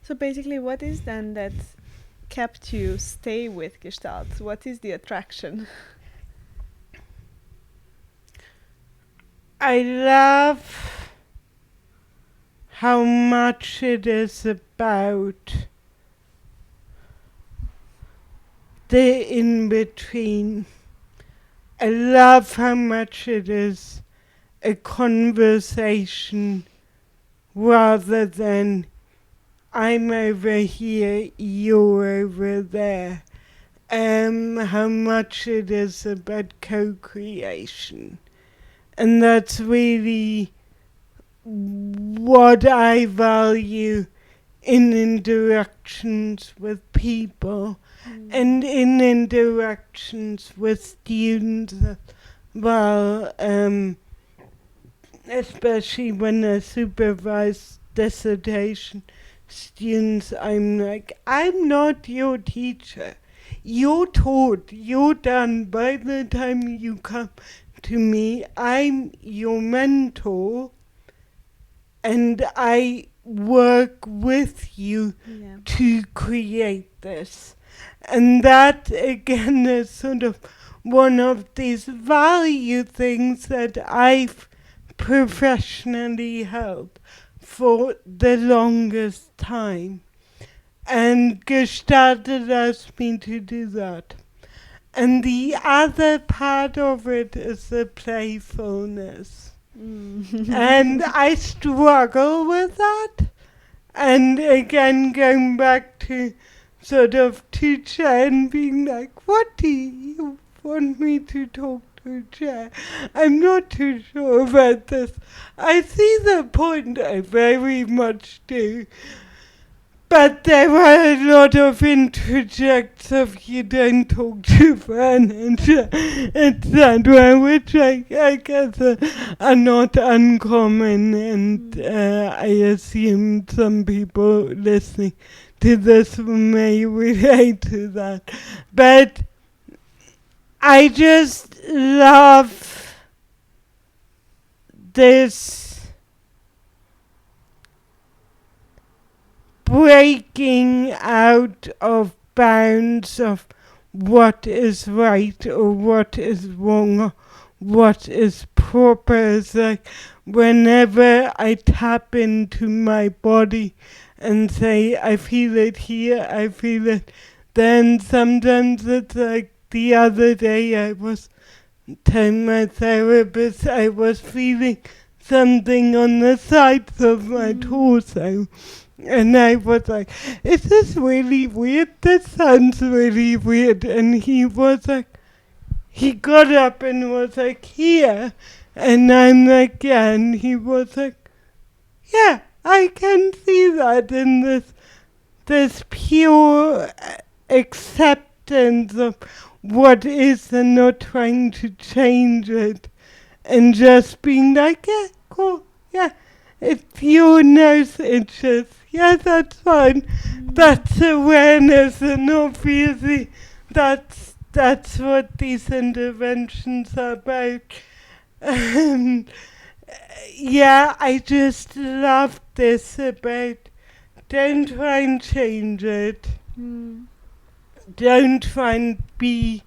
So basically, what is then that kept you stay with Gestalt? What is the attraction? I love how much it is about the in-between. I love how much it is a conversation rather than I'm over here, you're over there. How much it is about co-creation. And that's really what I value in interactions with people and in interactions with students as well, especially when I supervise dissertation students. I'm like, I'm not your teacher. You're taught, you're done. By the time you come to me, I'm your mentor, and I work with you to create this. And that again is sort of one of these value things that I've professionally held for the longest time. And Gestalt allows me to do that. And the other part of it is the playfulness. And I struggle with that. And again, going back to sort of to Chair and being like, what do you want me to talk to Chair? I'm not too sure about this. I see the point, I very much do. But there were a lot of interjects of you don't talk to furniture, etc., which I guess are not uncommon, and I assume some people listening to this may relate to that. But I just love this breaking out of bounds of what is right or what is wrong or what is proper. It's like whenever I tap into my body and say, I feel it here, I feel it, then sometimes it's like the other day I was telling my therapist I was feeling something on the sides of my torso. And I was like, is this really weird? This sounds really weird. And he was like, he got up and was like, here. And I'm like, yeah. And he was like, yeah, I can see that in this pure acceptance of what is and not trying to change it. And just being like, yeah, cool, yeah. If your nose itches, yeah, that's fine. That's awareness, and obviously that's what these interventions are about. And yeah, I just love this about don't try and change it. Don't try and be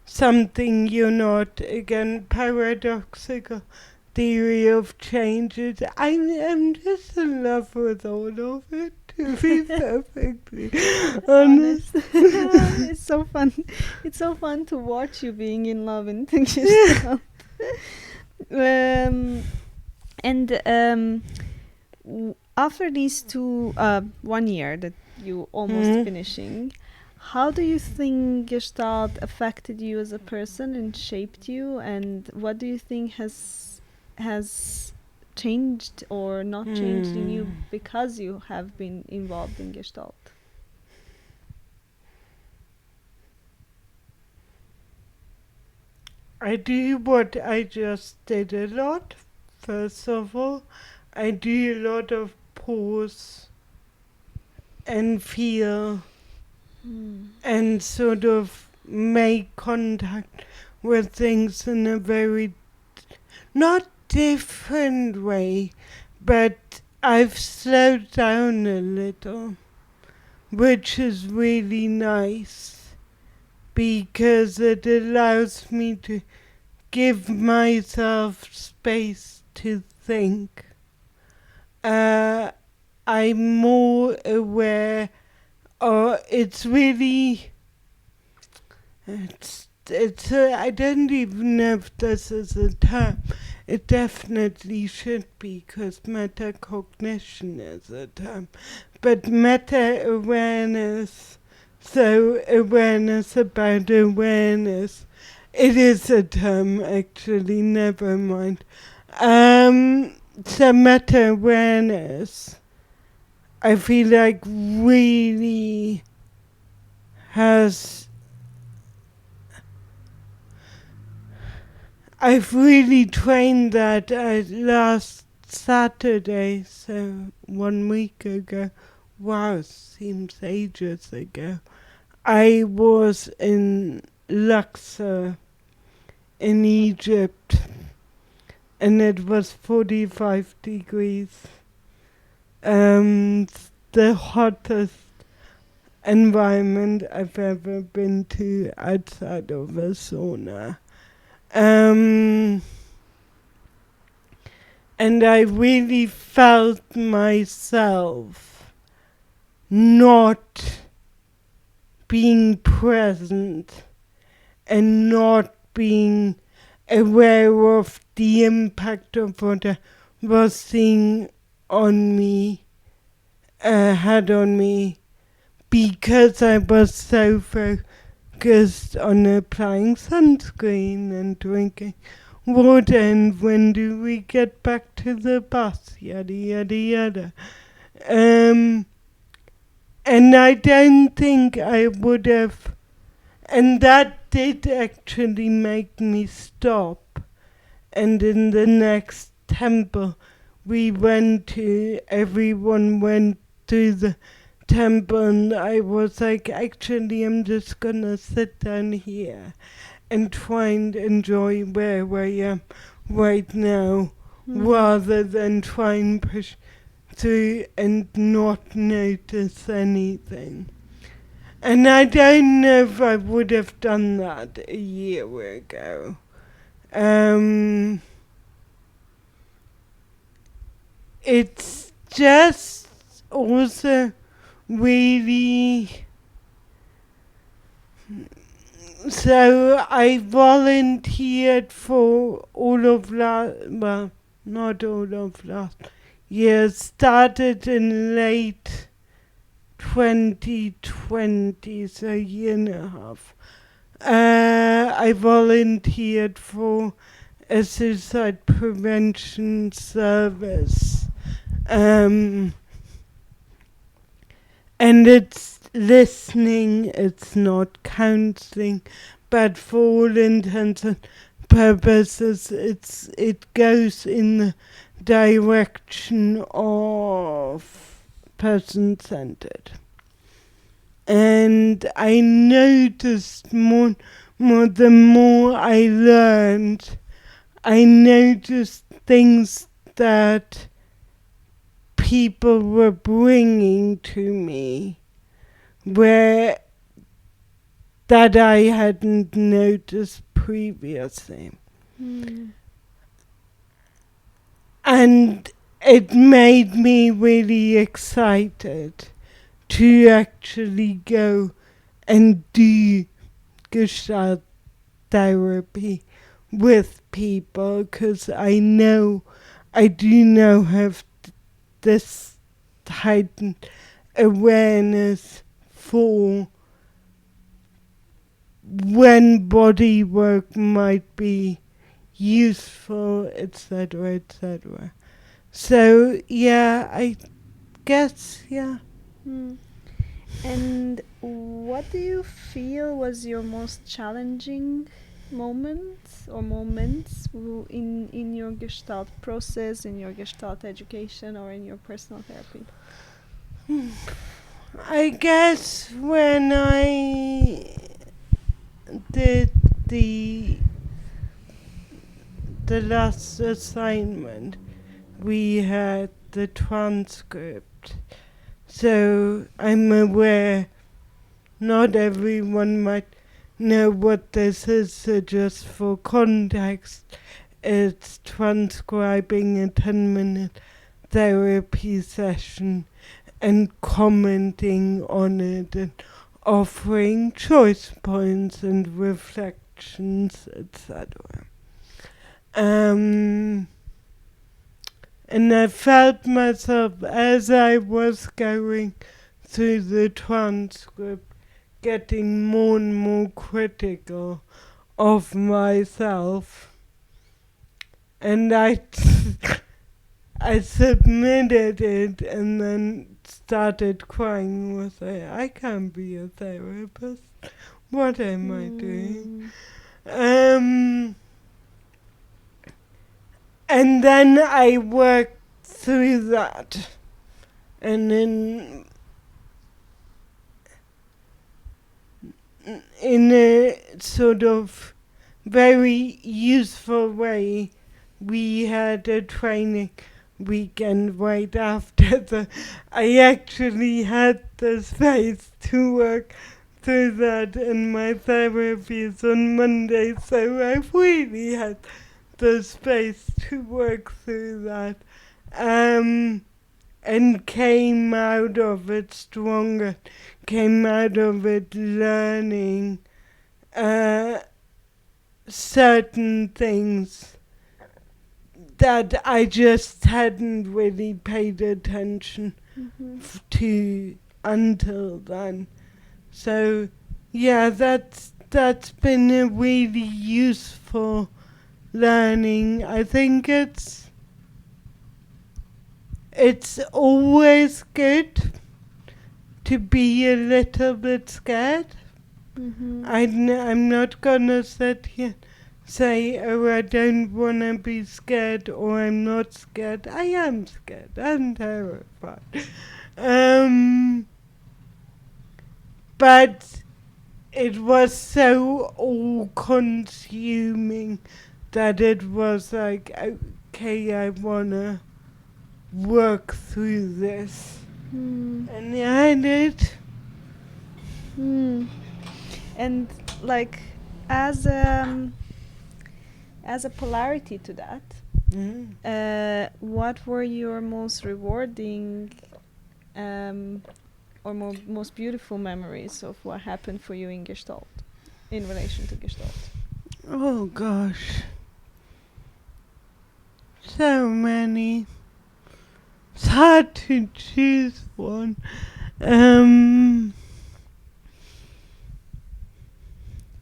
something you're not. Again, paradoxical theory of changes. I'm just in love with all of it, to be perfectly honest. It's so fun. It's so fun to watch you being in love and thinking yourself. After these 1 year that you almost finishing, how do you think Gestalt affected you as a person and shaped you? And what do you think has changed or not changed in you because you have been involved in Gestalt? I do what I just did a lot first of all. I do a lot of pause and feel and sort of make contact with things in a very not different way, but I've slowed down a little, which is really nice because it allows me to give myself space to think. I'm more aware, or it's really, I don't even know if this is a term. It definitely should be, because metacognition is a term. But meta-awareness, so awareness about awareness, it is a term actually, never mind. So meta-awareness, I feel like really has, I've really trained that last Saturday, so 1 week ago. Wow, seems ages ago. I was in Luxor in Egypt, and it was 45 degrees. The hottest environment I've ever been to outside of a sauna. And I really felt myself not being present and not being aware of the impact of what I was seeing on me, had on me, because I was so focused on applying sunscreen and drinking water and when do we get back to the bus, yada yada yada. And I don't think I would have, and that did actually make me stop. And in the next temple everyone went to the temple, and I was like, actually, I'm just gonna sit down here and try and enjoy where I am right now, rather than try and push through and not notice anything. And I don't know if I would have done that a year ago. It's just also really, so I volunteered for all of well, not all of last year, started in late 2020, so a year and a half. I volunteered for a suicide prevention service. And it's listening, it's not counseling, but for all intents and purposes, it goes in the direction of person-centered. And I noticed more the more I learned, I noticed things that people were bringing to me that I hadn't noticed previously. And it made me really excited to actually go and do Gestalt therapy with people, because I do now have this heightened awareness for when body work might be useful, etc., etc. So, yeah, I guess, yeah. And what do you feel was your most challenging moments or moments in your Gestalt process, in your Gestalt education, or in your personal therapy? I guess when I did the last assignment, we had the transcript. So I'm aware not everyone might know what this is, so just for context, it's transcribing a 10-minute therapy session and commenting on it and offering choice points and reflections, etc. And I felt myself as I was going through the transcript getting more and more critical of myself. And I submitted it and then started crying. Was I can't be a therapist. What am I doing? And then I worked through that. And in a sort of very useful way, we had a training weekend right after I actually had the space to work through that, and my therapy is on Monday, so I really had the space to work through that, and came out of it stronger, came out of it learning certain things that I just hadn't really paid attention to until then. So yeah, that's been a really useful learning. I think it's always good to be a little bit scared. I'm not gonna sit here say, oh, I don't want to be scared, or I'm not scared. I am scared. I'm terrified. But it was so all-consuming that it was like, okay, I want to work through this. And I did. And like as a polarity to that, what were your most rewarding or most beautiful memories of what happened for you in Gestalt, in relation to Gestalt? Oh gosh, so many. It's hard to choose one.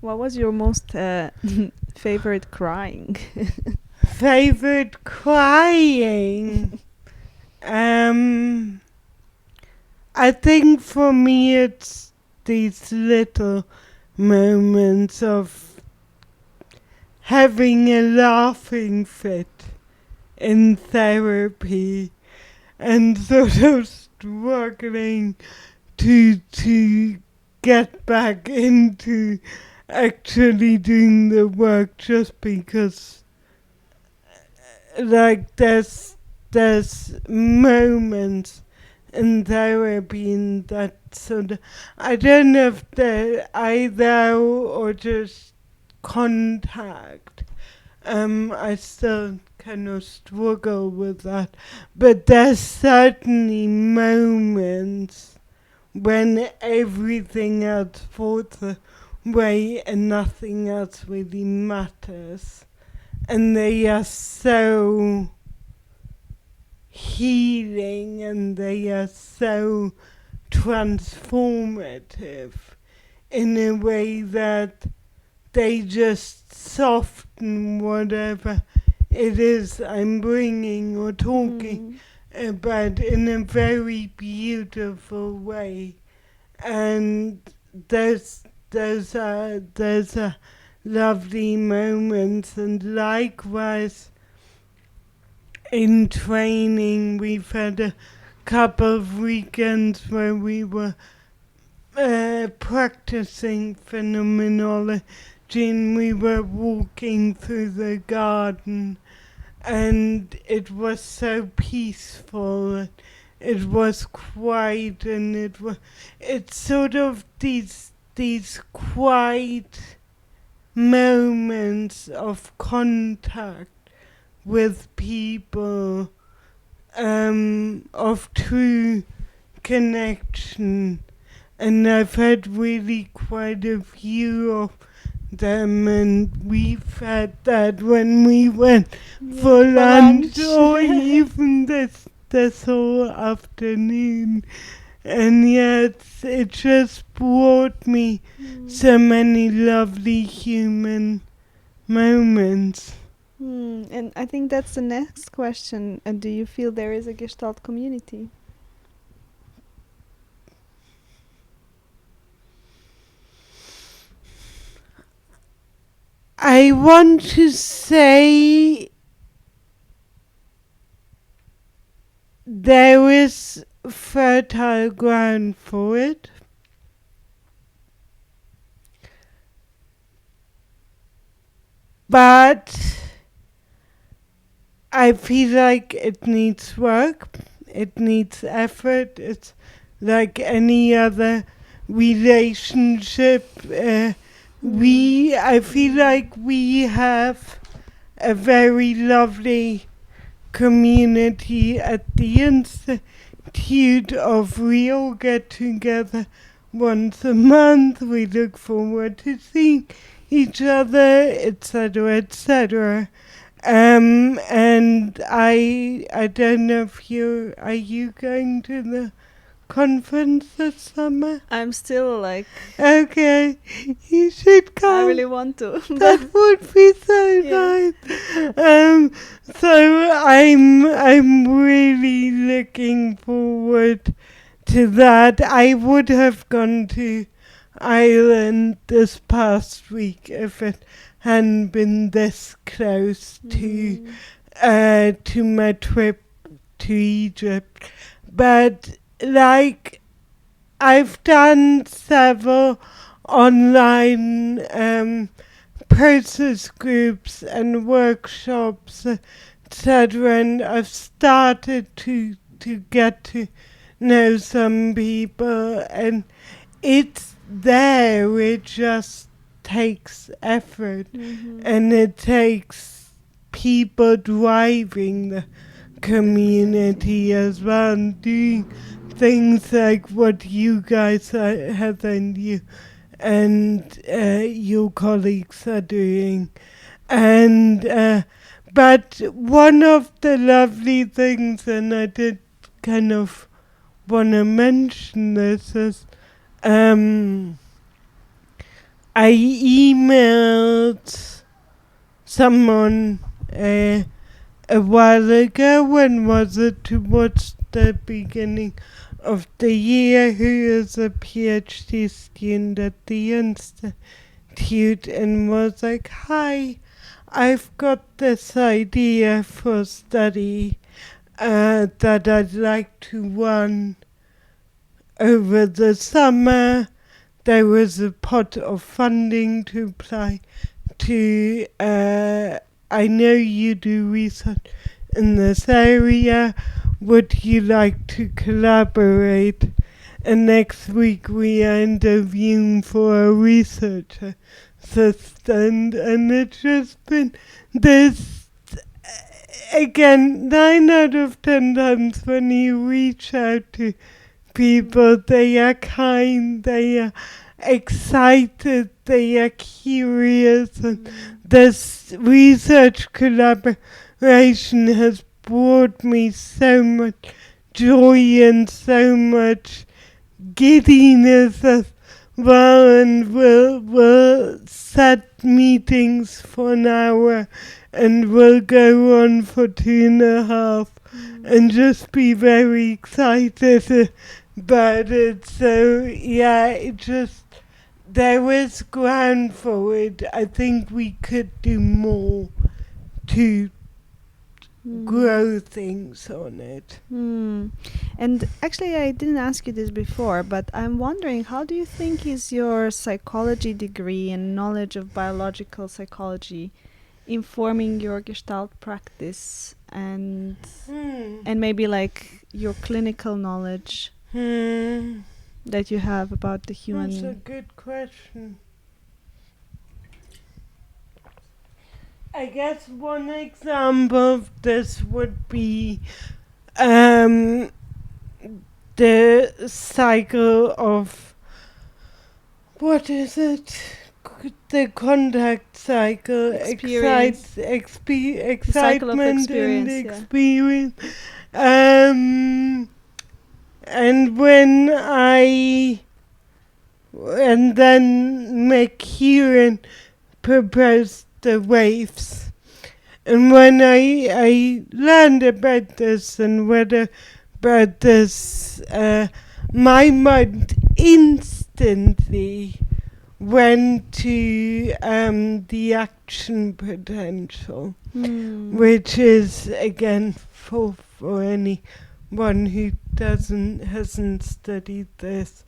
What was your most favorite crying? Favorite crying? I think for me it's these little moments of having a laughing fit in therapy and sort of struggling to get back into actually doing the work, just because like there's moments in therapy in that sort of, I don't know if they're either or just contact. I still kind of struggle with that, but there's certainly moments when everything else falls away and nothing else really matters, and they are so healing and they are so transformative in a way that they just soften whatever it is I'm bringing or talking about in a very beautiful way. And there's a lovely moments, and likewise in training we've had a couple of weekends where we were practicing phenomenology, and we were walking through the garden, and it was so peaceful. It was quiet, and it's sort of these quiet moments of contact with people, of true connection. And I've had really quite a few of them, and we've had that when we went for lunch or even this whole afternoon. And yet it just brought me so many lovely human moments. And I think that's the next question. Do you feel there is a Gestalt community? I want to say there is fertile ground for it. But I feel like it needs work, it needs effort. It's like any other relationship. I feel like we have a very lovely community at the Institute of. We all get together once a month. We look forward to seeing each other, etc., etc. And I don't know if are you going to the conference this summer? I'm still like, Okay, you should come. I really want to. That would be so nice. So I'm really looking forward to that. I would have gone to Ireland this past week if it hadn't been this close to my trip to Egypt. But like, I've done several online process groups and workshops, etc., and I've started to get to know some people, and it's there. It just takes effort, and it takes people driving the community as well, and doing things like what you guys have and you and your colleagues are doing. And but one of the lovely things, and I did kind of want to mention this, is I emailed someone a while ago. When was it? Towards the beginning of the year, who is a PhD student at the Institute, and was like, "Hi, I've got this idea for study that I'd like to run over the summer. There was a pot of funding to apply to. I know you do research in this area. Would you like to collaborate?" And next week we are interviewing for a research assistant, and it's just been this, again, 9 out of 10 times when you reach out to people, they are kind, they are excited, they are curious, and this research collaboration has brought me so much joy and so much giddiness as well, and we'll set meetings for an hour and we'll go on for 2.5 and just be very excited about it. So yeah, it just, there is ground for it. I think we could do more to grow things on it. And actually, I didn't ask you this before, but I'm wondering, how do you think is your psychology degree and knowledge of biological psychology informing your Gestalt practice and maybe like your clinical knowledge that you have about the human? That's a good question. I guess one example of this would be the cycle of, what is it? The contact cycle, Experience. The cycle of excitement and experience, experience. And when and then McKeown proposed the waves. And when I learned about this and read about this, my mind instantly went to the action potential, which is, again, for anyone who hasn't studied this,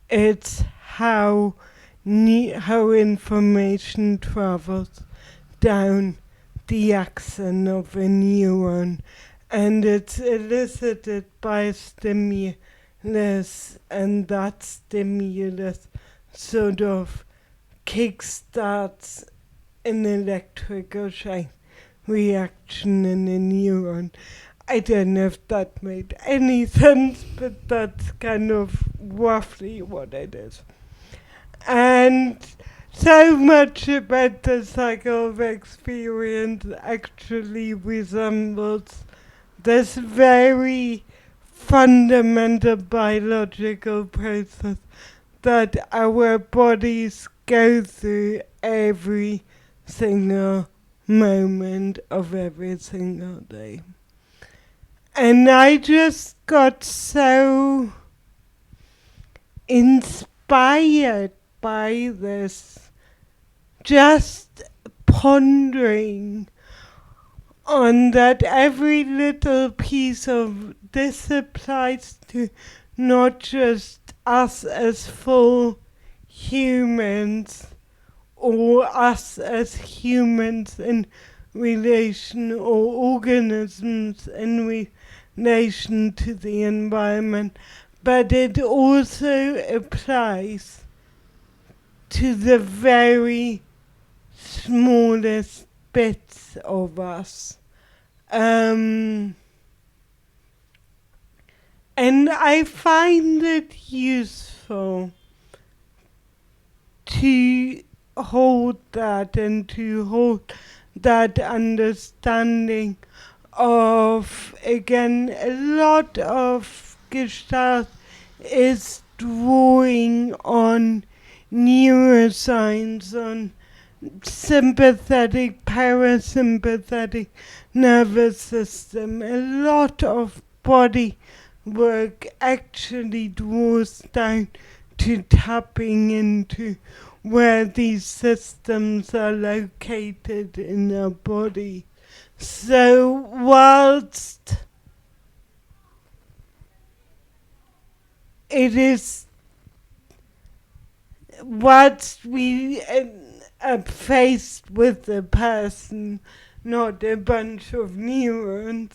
it's how information travels down the axon of a neuron, and it's elicited by a stimulus, and that stimulus sort of kickstarts an electrical chain reaction in a neuron. I don't know if that made any sense, but that's kind of roughly what it is. And so much about the cycle of experience actually resembles this very fundamental biological process that our bodies go through every single moment of every single day. And I just got so inspired by this, just pondering on that every little piece of this applies to not just us as full humans or us as humans in relation or organisms in relation to the environment, but it also applies to the very smallest bits of us. And I find it useful to hold that and to hold that understanding of, again, a lot of Gestalt is drawing on neuroscience, on sympathetic, parasympathetic nervous system. A lot of body work actually draws down to tapping into where these systems are located in our body. So whilst we are faced with a person, not a bunch of neurons,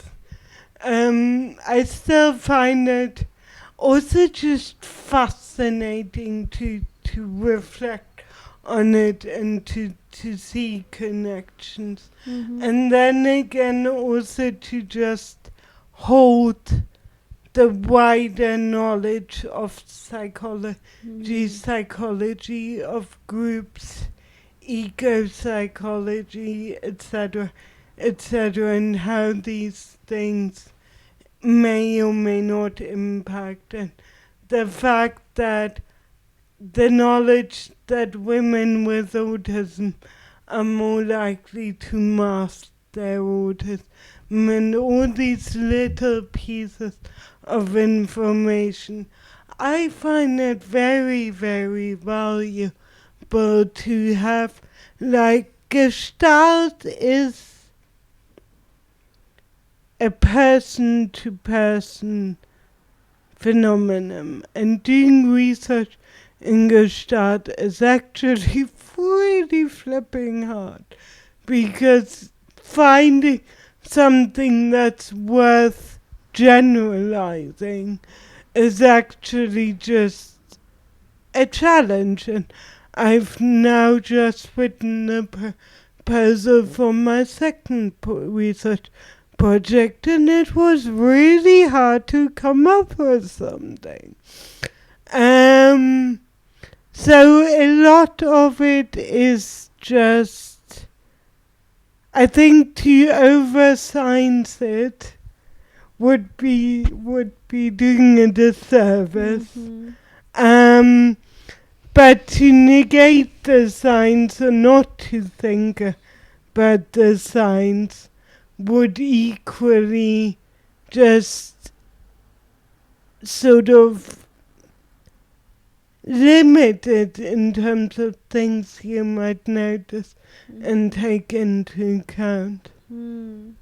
I still find it also just fascinating to reflect on it and to see connections. And then again also to just hold the wider knowledge of psychology of groups, eco-psychology, etc., and how these things may or may not impact. And the fact that the knowledge that women with autism are more likely to master their autism, and all these little pieces of information, I find it very, very valuable people to have, like, Gestalt is a person-to-person phenomenon, and doing research in Gestalt is actually really flipping hard, because finding something that's worth generalizing is actually just a challenge. And I've now just written a proposal for my second research project, and it was really hard to come up with something. So a lot of it is just, I think, to over science it would be doing a disservice. But to negate the science or not to think about the science would equally just sort of limit it in terms of things you might notice and take into account. And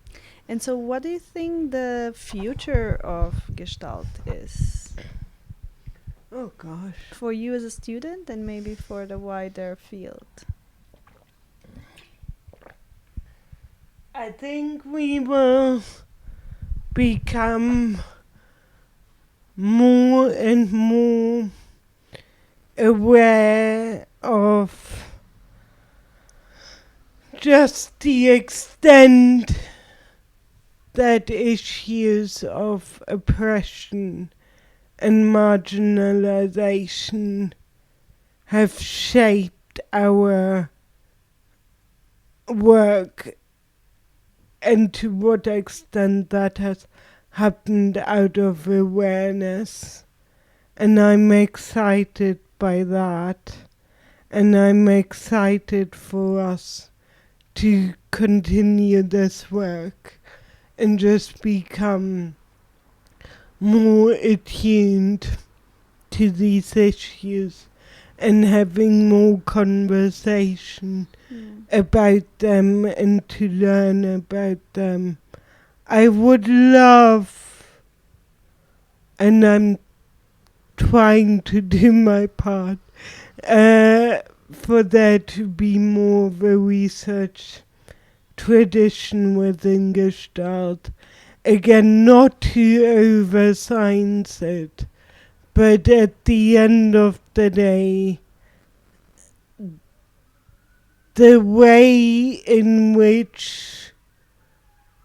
so what do you think the future of Gestalt is? Oh gosh. For you as a student and maybe for the wider field? I think we will become more and more aware of just the extent that issues of oppression and marginalization have shaped our work, and to what extent that has happened out of awareness. And I'm excited by that, and I'm excited for us to continue this work and just become more attuned to these issues and having more conversation about them and to learn about them. I would love, and I'm trying to do my part, for there to be more of a research tradition within Gestalt. Again, not to over-science it, but at the end of the day, the way in which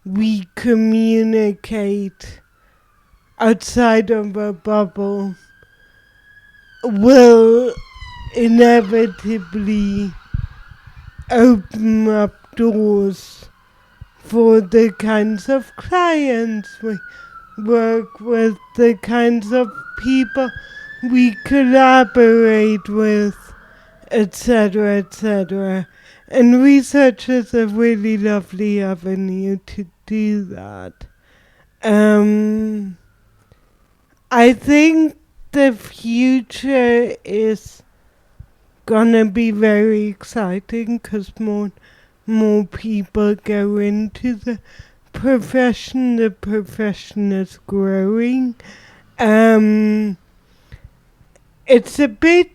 we communicate outside of a bubble will inevitably open up doors for the kinds of clients we work with, the kinds of people we collaborate with, etc., etc. And research is a really lovely avenue to do that. I think the future is gonna be very exciting because more people go into the profession. The profession is growing. It's a bit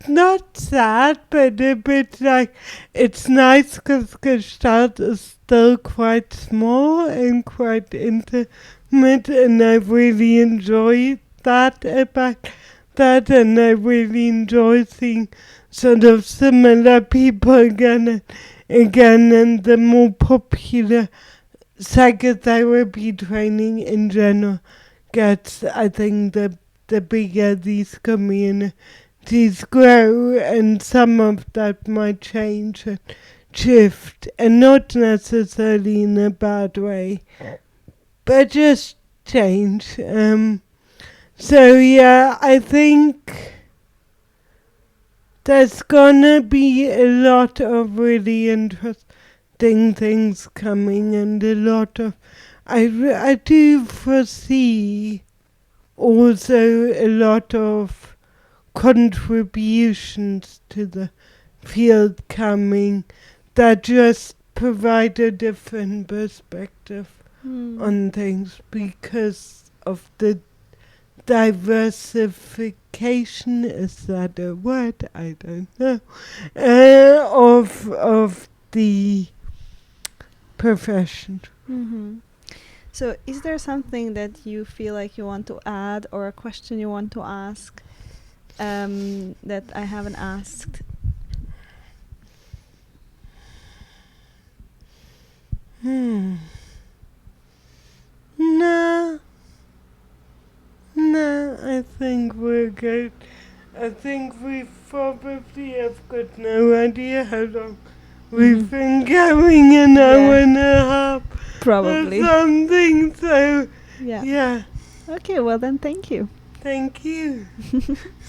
not sad, but a bit like, it's nice because Gestalt is still quite small and quite intimate, and I really enjoy that about that, and I really enjoy seeing sort of similar people again and again, and the more popular psychotherapy training in general gets, I think the bigger these communities grow, and some of that might change and shift, and not necessarily in a bad way, but just change. So yeah, I think there's gonna be a lot of really interesting things coming, and a lot of, I do foresee also a lot of contributions to the field coming that just provide a different perspective on things because of the diversification, is that a word? I don't know. Of the profession. Mm-hmm. So, is there something that you feel like you want to add, or a question you want to ask that I haven't asked? No. No, I think we're good. I think we probably have got no idea how long we've been going, an hour and a half Probably. or something, so Yeah. yeah. Okay, well then, thank you. Thank you.